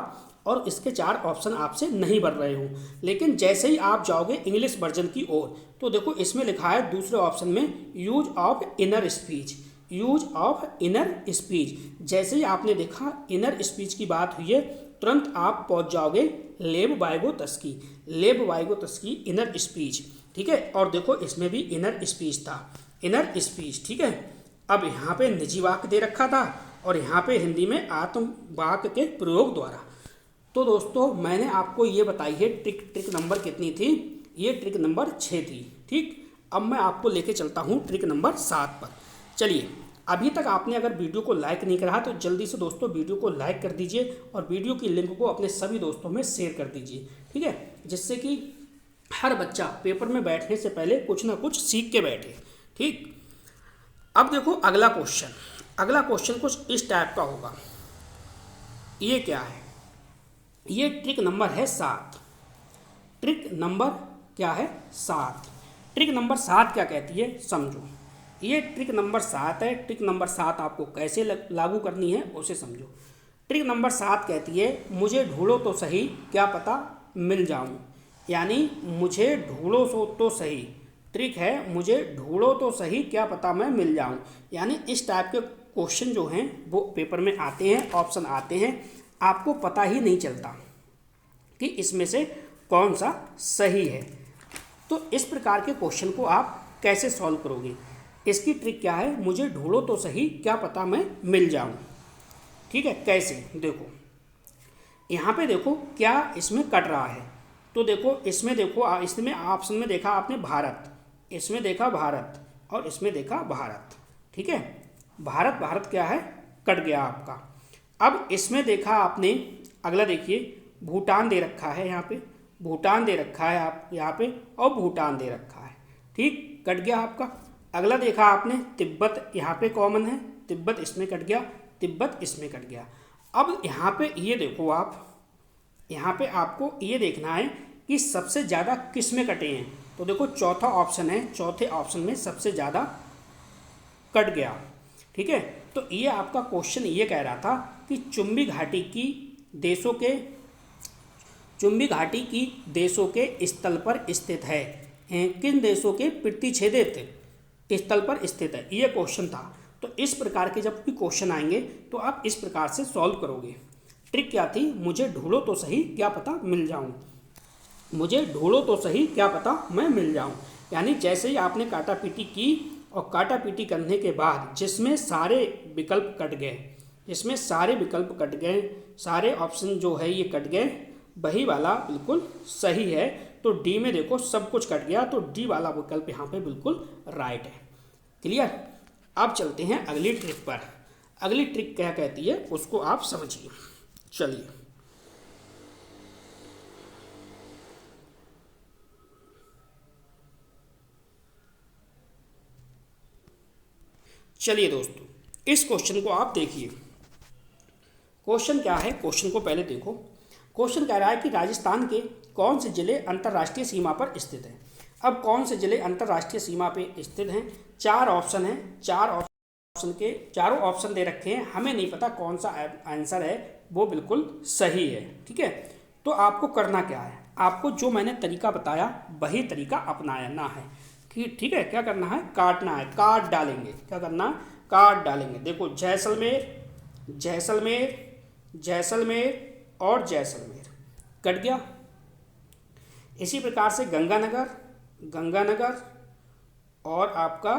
और इसके 4 ऑप्शन आपसे नहीं बन रहे हो, लेकिन जैसे ही आप जाओगे इंग्लिश वर्जन की ओर तो देखो इसमें लिखा है दूसरे ऑप्शन में यूज ऑफ इनर स्पीच। जैसे ही आपने देखा इनर स्पीच की बात हुई है तुरंत आप पहुंच जाओगे लेव वाइगोत्स्की इनर स्पीच, ठीक है। और देखो इसमें भी इनर स्पीच, ठीक है। अब यहाँ पे निजी वाक्य दे रखा था और यहाँ पे हिंदी में आत्म वाक्य के प्रयोग द्वारा। तो दोस्तों मैंने आपको ये बताई है ट्रिक नंबर कितनी थी, ये ट्रिक नंबर 6 थी, ठीक। अब मैं आपको लेके चलता हूँ ट्रिक नंबर 7 पर। चलिए, अभी तक आपने अगर वीडियो को लाइक नहीं करा तो जल्दी से दोस्तों वीडियो को लाइक कर दीजिए और वीडियो की लिंक को अपने सभी दोस्तों में शेयर कर दीजिए, ठीक है, जिससे कि हर बच्चा पेपर में बैठने से पहले कुछ ना कुछ सीख के बैठे, ठीक। अब देखो अगला क्वेश्चन कुछ इस टाइप का होगा। ये क्या है, ये ट्रिक नंबर है 7। ट्रिक नंबर क्या है 7। ट्रिक नंबर 7 क्या कहती है समझो। ये ट्रिक नंबर 7 है। ट्रिक नंबर 7 आपको कैसे लागू करनी है उसे समझो। ट्रिक नंबर 7 कहती है मुझे ढूंढो तो सही क्या पता मिल जाऊं, यानी मुझे ढूंढो तो सही। ट्रिक है मुझे ढूंढो तो सही क्या पता मैं मिल जाऊं, यानी इस टाइप के क्वेश्चन जो हैं वो पेपर में आते हैं, ऑप्शन आते हैं, आपको पता ही नहीं चलता कि इसमें से कौन सा सही है। तो इस प्रकार के क्वेश्चन को आप कैसे सॉल्व करोगे, इसकी ट्रिक क्या है, मुझे ढूंढो तो सही क्या पता मैं मिल जाऊं, ठीक है। कैसे, देखो यहाँ पे देखो क्या इसमें कट रहा है, तो देखो इसमें ऑप्शन में देखा आपने भारत, इसमें देखा भारत और इसमें देखा भारत, ठीक है। भारत क्या है, कट गया आपका। अब इसमें देखा आपने, अगला देखिए भूटान दे रखा है, यहाँ पे भूटान दे रखा है आप यहाँ पे, और भूटान दे रखा है, ठीक, कट गया आपका। अगला देखा आपने तिब्बत, यहाँ पे कॉमन है, तिब्बत इसमें कट गया, तिब्बत इसमें कट गया। अब यहाँ पे ये देखो आप, यहाँ पे आपको ये देखना है कि सबसे ज़्यादा किस में कटे हैं, तो देखो चौथा ऑप्शन है, चौथे ऑप्शन में सबसे ज़्यादा कट गया, ठीक है। तो ये आपका क्वेश्चन ये कह रहा था कि चुंबी घाटी की देशों के स्थल पर स्थित है, किन देशों के प्रतिच्छेदित स्थल पर स्थित है, ये क्वेश्चन था। तो इस प्रकार के जब भी क्वेश्चन आएंगे तो आप इस प्रकार से सॉल्व करोगे। ट्रिक क्या थी, मुझे ढूंढो तो सही क्या पता मिल जाऊं, मुझे ढूंढो तो सही क्या पता मैं मिल जाऊं, यानी जैसे ही आपने काटापीटी की और काटापीटी करने के बाद जिसमें सारे विकल्प कट गए, सारे ऑप्शन जो है ये कट गए, वही वाला बिल्कुल सही है। तो डी में देखो सब कुछ कट गया, तो डी वाला विकल्प यहाँ पे बिल्कुल राइट है। क्लियर। अब चलते हैं अगली ट्रिक पर। अगली ट्रिक क्या कहती है उसको आप समझिए। चलिए, चलिए दोस्तों, इस क्वेश्चन को आप देखिए। क्वेश्चन क्या है, क्वेश्चन को पहले देखो। क्वेश्चन कह रहा है कि राजस्थान के कौन से जिले अंतर्राष्ट्रीय सीमा पर स्थित हैं। अब कौन से जिले अंतर्राष्ट्रीय सीमा पर स्थित हैं, चार ऑप्शन हैं। चार ऑप्शन के चारों ऑप्शन दे रखे हैं, हमें नहीं पता कौन सा आंसर है वो बिल्कुल सही है। ठीक है, तो आपको करना क्या है, आपको जो मैंने तरीका बताया वही तरीका अपनाना है। ठीक है, क्या करना है, काटना है, काट डालेंगे। क्या करना, काट डालेंगे। देखो, जैसलमेर, जैसलमेर, जैसलमेर और जैसलमेर कट गया। इसी प्रकार से गंगानगर, गंगानगर और आपका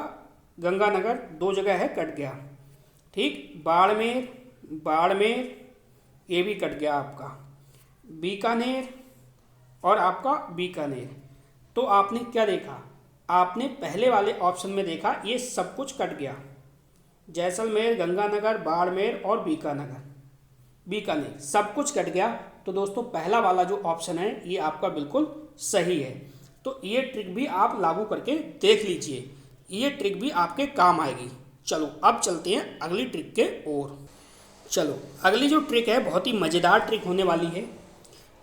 गंगानगर दो जगह है, कट गया। ठीक, बाड़मेर, बाड़मेर ये भी कट गया आपका। बीकानेर और आपका बीकानेर। तो आपने क्या देखा, आपने पहले वाले ऑप्शन में देखा ये सब कुछ कट गया। जैसलमेर, गंगानगर, बाड़मेर और बीकानगर, बीकानेर सब कुछ कट गया। तो दोस्तों पहला वाला जो ऑप्शन है ये आपका बिल्कुल सही है। तो ये ट्रिक भी आप लागू करके देख लीजिए, ये ट्रिक भी आपके काम आएगी। चलो अब चलते हैं अगली ट्रिक के ओर। चलो, अगली जो ट्रिक है बहुत ही मज़ेदार ट्रिक होने वाली है।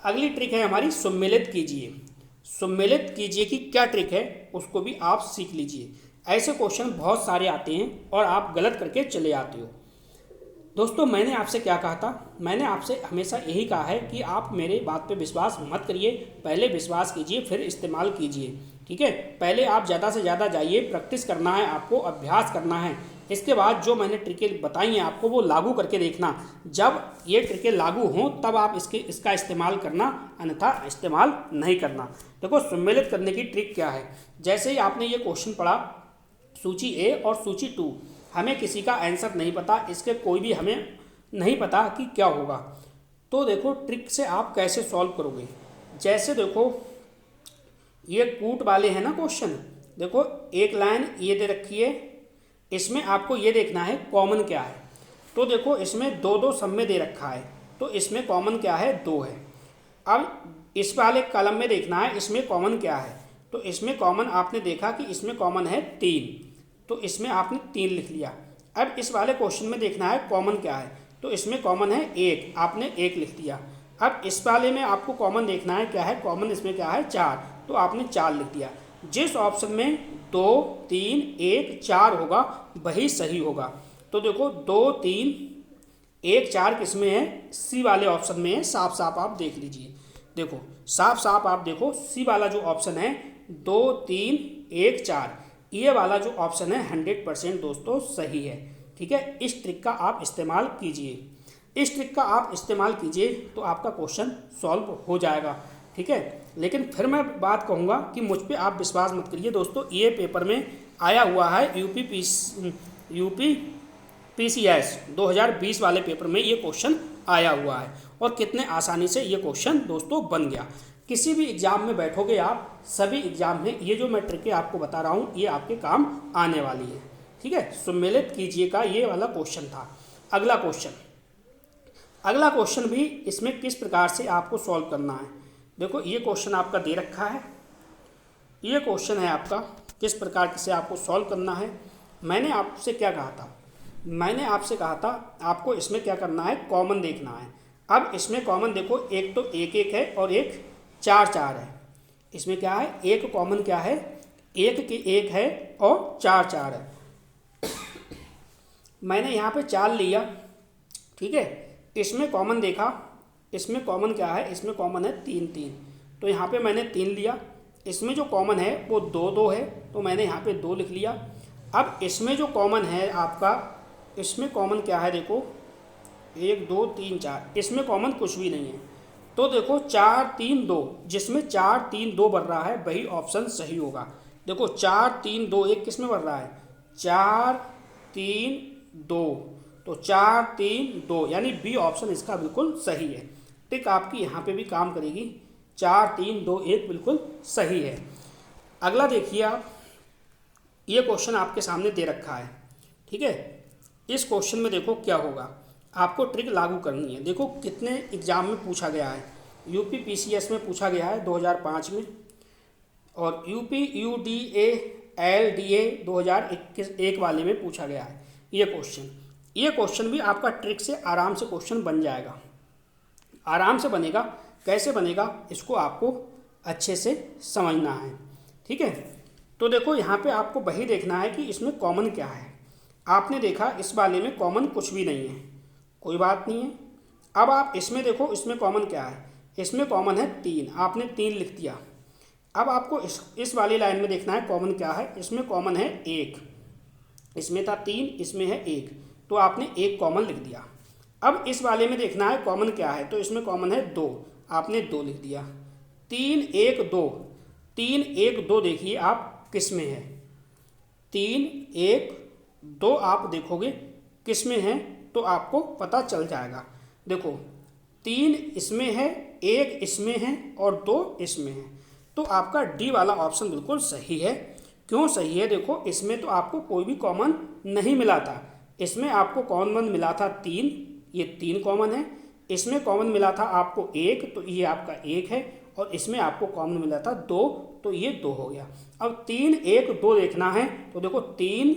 अगली ट्रिक है हमारी सुम्मिलित कीजिए। सुम्मिलित कीजिए की क्या ट्रिक है उसको भी आप सीख लीजिए। ऐसे क्वेश्चन बहुत सारे आते हैं और आप गलत करके चले आते हो। दोस्तों मैंने आपसे क्या कहा था, मैंने आपसे हमेशा यही कहा है कि आप मेरे बात पे विश्वास मत करिए, पहले विश्वास कीजिए फिर इस्तेमाल कीजिए। ठीक है, पहले आप ज़्यादा से ज़्यादा जाइए, प्रैक्टिस करना है आपको, अभ्यास करना है। इसके बाद जो मैंने ट्रिकें बताई हैं आपको वो लागू करके देखना। जब ये ट्रिकें लागू हों तब आप इसका इस्तेमाल करना, अन्यथा इस्तेमाल नहीं करना। देखो, सम्मिलित करने की ट्रिक क्या है। जैसे ही आपने ये क्वेश्चन पढ़ा, सूची ए और सूची 2, हमें किसी का आंसर नहीं पता, इसके कोई भी हमें नहीं पता कि क्या होगा। तो देखो ट्रिक से आप कैसे सॉल्व करोगे। जैसे देखो ये कूट वाले हैं ना क्वेश्चन, देखो एक लाइन ये दे रखी है, इसमें आपको ये देखना है कॉमन क्या है। तो देखो इसमें दो दो सब में दे रखा है, तो इसमें कॉमन क्या है, 2 है। अब इस वाले कॉलम में देखना है इसमें कॉमन क्या है। तो इसमें कॉमन आपने देखा कि इसमें कॉमन है 3, तो इसमें आपने 3 लिख लिया। अब इस वाले क्वेश्चन में देखना है कॉमन क्या है, तो इसमें कॉमन है 1, आपने 1 लिख दिया। अब इस वाले में आपको कॉमन देखना है क्या है, कॉमन इसमें क्या है 4, तो आपने 4 लिख दिया। जिस ऑप्शन में 2, 3, 1, 4 होगा वही सही होगा। तो देखो 2, 3, 1, 4 किस में है, सी वाले ऑप्शन में है। साफ साफ आप देख लीजिए, देखो साफ साफ आप देखो, सी वाला जो ऑप्शन है 2, 3, 1, 4, ये वाला जो ऑप्शन है 100% दोस्तों सही है। ठीक है, इस ट्रिक का आप इस्तेमाल कीजिए, इस ट्रिक का आप इस्तेमाल कीजिए तो आपका क्वेश्चन सॉल्व हो जाएगा। ठीक है, लेकिन फिर मैं बात कहूँगा कि मुझ पे आप विश्वास मत करिए दोस्तों। ये पेपर में आया हुआ है यूपी PCS 2020 वाले पेपर में ये क्वेश्चन आया हुआ है, और कितने आसानी से ये क्वेश्चन दोस्तों बन गया। किसी भी एग्ज़ाम में बैठोगे आप, सभी एग्ज़ाम में ये जो मैं ट्रिकें आपको बता रहा हूँ ये आपके काम आने वाली है। ठीक है, सम्मिलित कीजिए का ये वाला क्वेश्चन था। अगला क्वेश्चन, अगला क्वेश्चन भी इसमें किस प्रकार से आपको सॉल्व करना है। देखो ये क्वेश्चन आपका दे रखा है, ये क्वेश्चन है आपका किस प्रकार से आपको सॉल्व करना है। मैंने आपसे क्या कहा था, मैंने आपसे कहा था आपको इसमें क्या करना है, कॉमन देखना है। अब इसमें कॉमन देखो, एक तो 1, 1 है और एक 4, 4 है। इसमें क्या है, एक कॉमन क्या है, 1 के 1 है और 4, 4 है। मैंने यहाँ पे 4 लिया। ठीक है, इसमें कॉमन देखा, इसमें कॉमन क्या है, इसमें कॉमन है 3, 3, तो यहाँ पे मैंने 3 लिया। इसमें जो कॉमन है वो 2, 2 है, तो मैंने यहाँ पे 2 लिख लिया। अब इसमें जो कॉमन है आपका, इसमें कॉमन क्या है, देखो 1, 2, 3, 4, इसमें कॉमन कुछ भी नहीं है। तो देखो 4, 3, 2, जिसमें 4, 3, 2 बन रहा है वही ऑप्शन सही होगा। देखो 4, 3, 2, 1 किस में बन रहा है, 4, 3, 2, तो 4, 3, 2 यानी बी ऑप्शन इसका बिल्कुल सही है। टिक आपकी यहाँ पे भी काम करेगी, 4, 3, 2, 1 बिल्कुल सही है। अगला देखिए आप, ये क्वेश्चन आपके सामने दे रखा है। ठीक है। इस क्वेश्चन में देखो क्या होगा, आपको ट्रिक लागू करनी है। देखो कितने एग्जाम में पूछा गया है। यूपी पीसीएस में पूछा गया है 2005 में, और यूपी यूडीए एलडीए 2021 वाले में पूछा गया है ये क्वेश्चन। ये क्वेश्चन भी आपका ट्रिक से आराम से क्वेश्चन बन जाएगा, आराम से बनेगा। कैसे बनेगा इसको आपको अच्छे से समझना है, ठीक है। तो देखो यहाँ पे आपको वही देखना है कि इसमें कॉमन क्या है। आपने देखा इस वाले में कॉमन कुछ भी नहीं है, कोई बात नहीं है। अब आप इसमें देखो, इसमें कॉमन क्या है, इसमें कॉमन है 3, आपने 3 लिख दिया। अब आपको इस वाली लाइन में देखना है कॉमन क्या है। इसमें कॉमन है 1, इसमें था 3, इसमें है 1, तो आपने 1 कॉमन लिख दिया। अब इस वाले में देखना है कॉमन क्या है, तो इसमें कॉमन है 2, आपने 2 लिख दिया। 3 1 2, 3 1 2 देखिए आप किस में है, 3 1 2 आप देखोगे किस में है तो आपको पता चल जाएगा। देखो 3 इसमें है, 1 इसमें है और 2 इसमें है, तो आपका डी वाला ऑप्शन बिल्कुल सही है। क्यों सही है, देखो इसमें तो आपको कोई भी कॉमन नहीं मिला था। इसमें आपको कॉमन मिला था 3, ये 3 कॉमन है। इसमें कॉमन मिला था आपको 1, तो ये आपका 1 है, और इसमें आपको कॉमन मिला था 2, तो ये 2 हो गया। अब 3 1 2 देखना है, तो देखो 3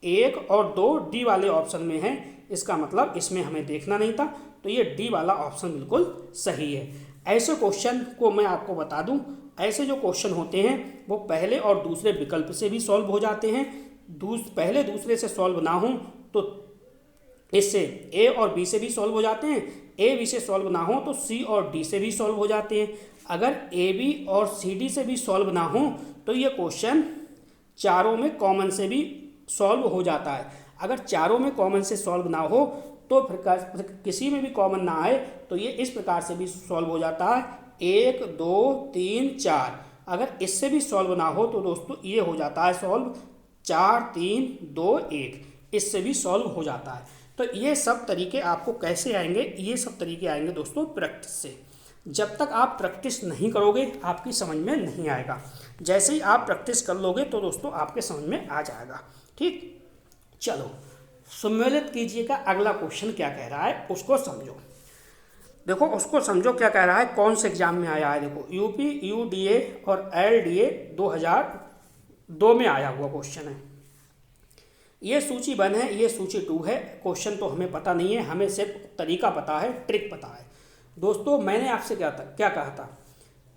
1 और 2 डी वाले ऑप्शन में है, इसका मतलब इसमें हमें देखना नहीं था, तो ये डी वाला ऑप्शन बिल्कुल सही है। ऐसे क्वेश्चन को मैं आपको बता दूं, ऐसे जो क्वेश्चन होते हैं वो पहले और दूसरे विकल्प से भी सॉल्व हो जाते हैं। पहले दूसरे से सॉल्व ना हो तो इससे ए और बी से भी सॉल्व हो जाते हैं, ए बी से सॉल्व ना हो तो सी और डी से भी सॉल्व हो जाते हैं। अगर ए बी और सी डी से भी सॉल्व ना हो तो ये क्वेश्चन चारों में कॉमन से भी सॉल्व हो जाता है। अगर चारों में कॉमन से सॉल्व ना हो तो फिर किसी में भी कॉमन ना आए तो ये इस प्रकार से भी सॉल्व हो जाता है, 1 2 3 4। अगर इससे भी सॉल्व ना हो तो दोस्तों ये हो जाता है सॉल्व 4 3 2 1, इससे भी सॉल्व हो जाता है। तो ये सब तरीके आपको कैसे आएंगे, ये सब तरीके आएंगे दोस्तों प्रैक्टिस से। जब तक आप प्रैक्टिस नहीं करोगे आपकी समझ में नहीं आएगा। जैसे ही आप प्रैक्टिस कर लोगे तो दोस्तों आपके समझ में आ जाएगा, ठीक। चलो सम्मिलित कीजिएगा, अगला क्वेश्चन क्या कह रहा है उसको समझो। देखो उसको समझो क्या कह रहा है, कौन से एग्जाम में आया है। देखो यूपी यूडीए और एलडीए 2002 में आया हुआ क्वेश्चन है। ये सूची 1 है, ये सूची 2 है। क्वेश्चन तो हमें पता नहीं है, हमें सिर्फ तरीका पता है, ट्रिक पता है। दोस्तों मैंने आपसे क्या कहा था,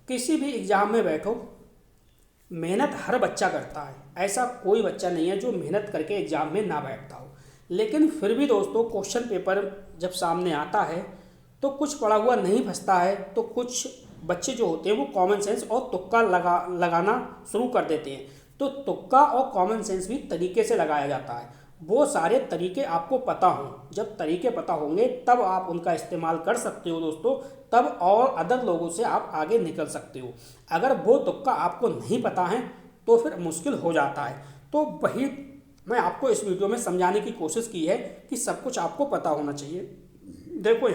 किसी भी एग्ज़ाम में बैठो, मेहनत हर बच्चा करता है, ऐसा कोई बच्चा नहीं है जो मेहनत करके एग्ज़ाम में ना बैठता हो। लेकिन फिर भी दोस्तों क्वेश्चन पेपर जब सामने आता है तो कुछ पढ़ा हुआ नहीं फंसता है, तो कुछ बच्चे जो होते हैं वो कॉमन सेंस और तुक्का लगाना शुरू कर देते हैं। तो तुक्का और कॉमन सेंस भी तरीके से लगाया जाता है। वो सारे तरीके आपको पता हों, जब तरीके पता होंगे तब आप उनका इस्तेमाल कर सकते हो दोस्तों, तब और अदर लोगों से आप आगे निकल सकते हो। अगर वो तुक्का आपको नहीं पता है तो फिर मुश्किल हो जाता है। तो वही मैं आपको इस वीडियो में समझाने की कोशिश की है कि सब कुछ आपको पता होना चाहिए। देखो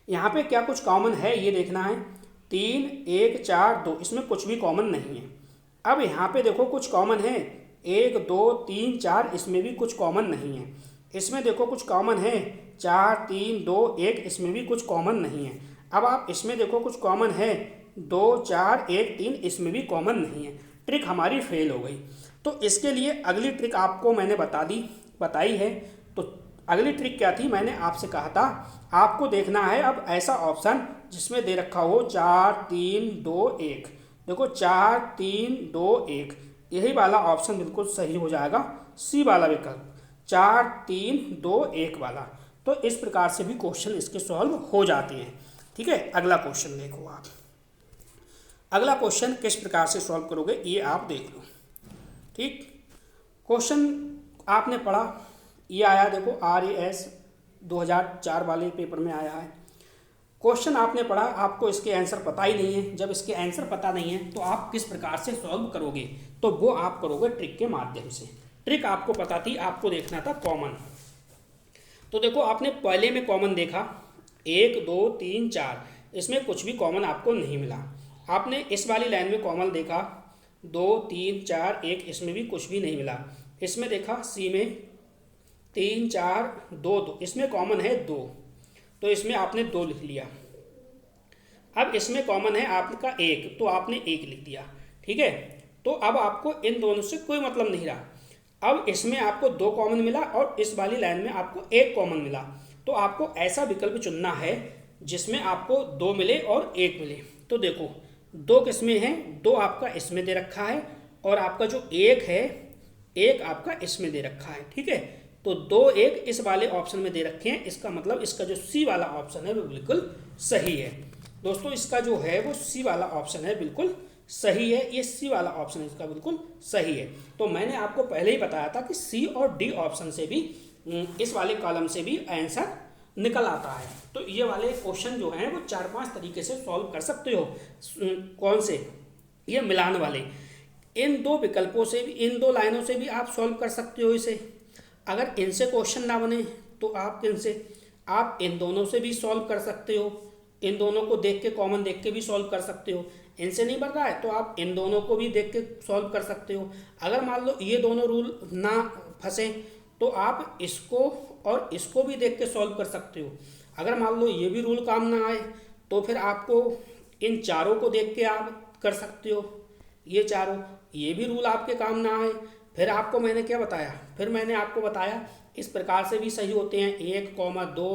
यहाँ पे क्या कुछ कॉमन है ये देखना है, 3 1 4 2, इसमें कुछ भी कॉमन नहीं है। अब यहाँ पे देखो कुछ कॉमन है, 1 2 3 4, इसमें भी कुछ कॉमन नहीं है। इसमें देखो कुछ कॉमन है, 4 3 2 1, इसमें भी कुछ कॉमन नहीं है। अब आप इसमें देखो कुछ कॉमन है, 2 4 1 3, इसमें भी कॉमन नहीं है। ट्रिक हमारी फेल हो गई। तो इसके लिए अगली ट्रिक आपको मैंने बताई है। तो अगली ट्रिक क्या थी, मैंने आपसे कहा था आपको देखना है अब ऐसा ऑप्शन जिसमें दे रखा हो 4 3 2 1। देखो 4 3 2 1, यही वाला ऑप्शन बिल्कुल सही हो जाएगा, सी वाला विकल्प 4 3 2 1 वाला। तो इस प्रकार से भी क्वेश्चन इसके सॉल्व हो जाते हैं, ठीक है। अगला क्वेश्चन देखो आप, अगला क्वेश्चन किस प्रकार से सॉल्व करोगे ये आप देख लो, ठीक। क्वेश्चन आपने पढ़ा, ये आया देखो RAS 2004 वाले पेपर में आया है। क्वेश्चन आपने पढ़ा, आपको इसके आंसर पता ही नहीं है। जब इसके आंसर पता नहीं है तो आप किस प्रकार से सॉल्व करोगे, तो वो आप करोगे ट्रिक के माध्यम से। ट्रिक आपको पता थी, आपको देखना था कॉमन। तो देखो आपने पहले में कॉमन देखा 1 2 3 4, इसमें कुछ भी कॉमन आपको नहीं मिला। आपने इस वाली लाइन में कॉमन देखा 2 3 4 1, इसमें भी कुछ भी नहीं मिला। इसमें देखा सी में 3 4 2 2, इसमें कॉमन है 2, तो इसमें आपने 2 लिख लिया। अब इसमें कॉमन है आपका 1, तो आपने 1 लिख दिया। ठीक है, तो अब आपको इन दोनों से कोई मतलब नहीं रहा। अब इसमें आपको 2 कॉमन मिला और इस वाली लाइन में आपको 1 कॉमन मिला, तो आपको ऐसा विकल्प चुनना है जिसमें आपको 2 मिले और 1 मिले। तो देखो 2 किसमें है, 2 आपका इसमें दे रखा है और आपका जो 1 है 1 आपका इसमें दे रखा है। ठीक है, तो 2 1 इस वाले ऑप्शन में दे रखे हैं, इसका मतलब इसका जो सी वाला ऑप्शन है वो बिल्कुल सही है। दोस्तों इसका जो है वो सी वाला ऑप्शन है बिल्कुल सही है, ये सी वाला ऑप्शन इसका बिल्कुल सही है। तो मैंने आपको पहले ही बताया था कि सी और डी ऑप्शन से भी, इस वाले कॉलम से भी आंसर निकल आता है। तो ये वाले क्वेश्चन जो हैं वो 4-5 तरीके से सॉल्व कर सकते हो। कौन से, ये मिलान वाले, इन 2 विकल्पों से भी, इन 2 लाइनों से भी आप सॉल्व कर सकते हो इसे। अगर इनसे क्वेश्चन ना बने तो आप किनसे, आप इन दोनों से भी सॉल्व कर सकते हो, इन दोनों को देख के कॉमन देख के भी सॉल्व कर सकते हो। इनसे नहीं बन रहा है तो आप इन दोनों को भी देख के सॉल्व कर सकते हो। अगर मान लो ये दोनों रूल ना फंसे तो आप इसको और इसको भी देख के सॉल्व कर सकते हो। अगर मान लो ये भी रूल काम ना आए तो फिर आपको इन चारों को देख के आप कर सकते हो, ये चारों, ये भी रूल आपके काम ना आए फिर आपको मैंने क्या बताया, फिर मैंने आपको बताया इस प्रकार से भी सही होते हैं, 1, 2,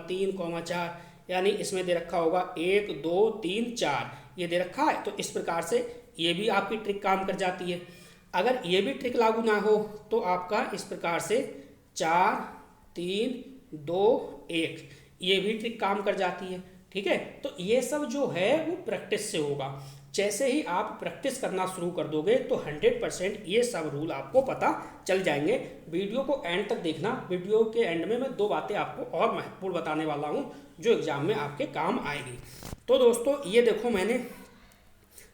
3, 4, यानी इसमें दे रखा होगा 1 2 3 4, ये दे रखा है, तो इस प्रकार से ये भी आपकी ट्रिक काम कर जाती है। अगर ये भी ट्रिक लागू ना हो तो आपका इस प्रकार से 4 3 2 1, ये भी ट्रिक काम कर जाती है। ठीक है, तो ये सब जो है वो प्रैक्टिस से होगा। जैसे ही आप प्रैक्टिस करना शुरू कर दोगे तो 100% ये सब रूल आपको पता चल जाएंगे। वीडियो को एंड तक देखना, वीडियो के एंड में मैं 2 बातें आपको और महत्वपूर्ण बताने वाला हूँ जो एग्जाम में आपके काम आएगी। तो दोस्तों ये देखो, मैंने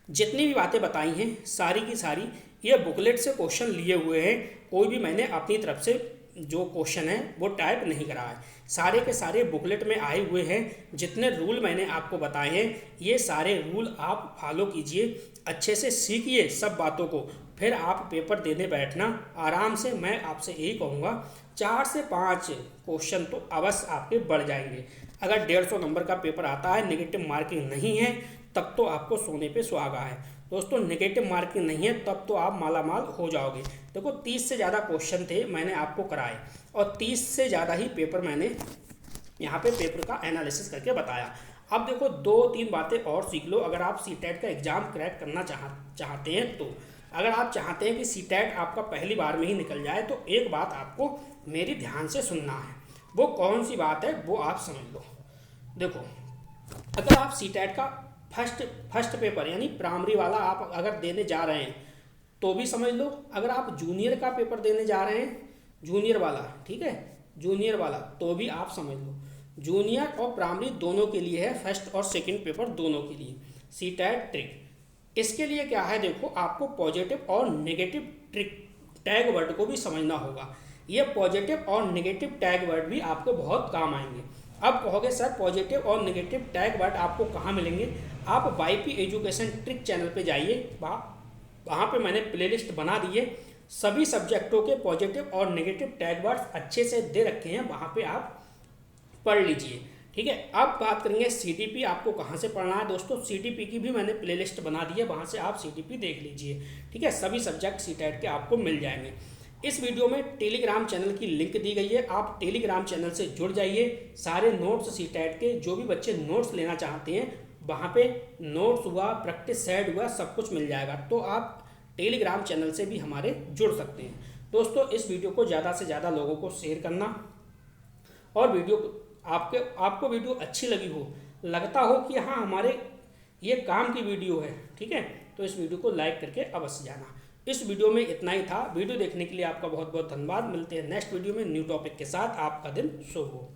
जितनी भी बातें बताई हैं सारी की सारी ये बुकलेट से क्वेश्चन लिए हुए हैं, कोई भी मैंने अपनी तरफ से जो क्वेश्चन है वो टाइप नहीं करा है, सारे के सारे बुकलेट में आए हुए हैं। जितने रूल मैंने आपको बताए हैं ये सारे रूल आप फॉलो कीजिए, अच्छे से सीखिए सब बातों को, फिर आप पेपर देने बैठना आराम से। मैं आपसे यही कहूँगा 4 से 5 क्वेश्चन तो अवश्य आपके बढ़ जाएंगे। अगर 150 नंबर का पेपर आता है, नेगेटिव मार्किंग नहीं है, तब तो आपको सोने पे सुहागा है। दोस्तों नेगेटिव मार्किंग नहीं है तब तो आप मालामाल हो जाओगे। देखो 30 से ज़्यादा क्वेश्चन थे मैंने आपको कराए और 30 से ज़्यादा ही पेपर मैंने यहाँ पे पेपर का एनालिसिस करके बताया। अब देखो 2-3 बातें और सीख लो। अगर आप सीटेट का एग्ज़ाम क्रैक करना चाहते हैं, तो अगर आप चाहते हैं कि सीटेट आपका पहली बार में ही निकल जाए तो एक बात आपको मेरी ध्यान से सुनना है। वो कौन सी बात है वो आप समझ लो। देखो अगर आप सीटेट का फर्स्ट पेपर यानी प्राइमरी वाला आप अगर देने जा रहे हैं तो भी समझ लो, अगर आप जूनियर का पेपर देने जा रहे हैं, जूनियर वाला, ठीक है, जूनियर वाला, तो भी आप समझ लो। जूनियर और प्राइमरी दोनों के लिए है, फर्स्ट और सेकंड पेपर दोनों के लिए सीटेट ट्रिक। इसके लिए क्या है, देखो आपको पॉजिटिव और नेगेटिव ट्रिक टैग वर्ड को भी समझना होगा। ये पॉजिटिव और नेगेटिव टैग वर्ड भी आपको बहुत काम आएंगे। अब कहोगे सर पॉजिटिव और नेगेटिव टैग वर्ड आपको कहाँ मिलेंगे, आप YP एजुकेशन ट्रिक चैनल पे जाइए, वहाँ पे मैंने प्लेलिस्ट बना दी है, सभी सब्जेक्टों के पॉजिटिव और नेगेटिव टैग वर्ड्स अच्छे से दे रखे हैं, वहाँ पे आप पढ़ लीजिए। ठीक है, अब बात करेंगे CTP आपको कहाँ से पढ़ना है। दोस्तों CTP की भी मैंने प्लेलिस्ट बना दी है, वहाँ से आप CTP देख लीजिए। ठीक है, सभी सब्जेक्ट सीटेट के आपको मिल जाएंगे। इस वीडियो में टेलीग्राम चैनल की लिंक दी गई है, आप टेलीग्राम चैनल से जुड़ जाइए। सारे नोट्स सीटेट के जो भी बच्चे नोट्स लेना चाहते हैं वहाँ पे नोट्स हुआ, प्रैक्टिस सेट हुआ, सब कुछ मिल जाएगा। तो आप टेलीग्राम चैनल से भी हमारे जुड़ सकते हैं। दोस्तों इस वीडियो को ज़्यादा से ज़्यादा लोगों को शेयर करना, और वीडियो आपको वीडियो अच्छी लगी हो, लगता हो कि हाँ हमारे ये काम की वीडियो है, ठीक है, तो इस वीडियो को लाइक करके अवश्य जाना। इस वीडियो में इतना ही था। वीडियो देखने के लिए आपका बहुत बहुत धन्यवाद। मिलते हैं नेक्स्ट वीडियो में न्यू टॉपिक के साथ। आपका दिन शुभ हो।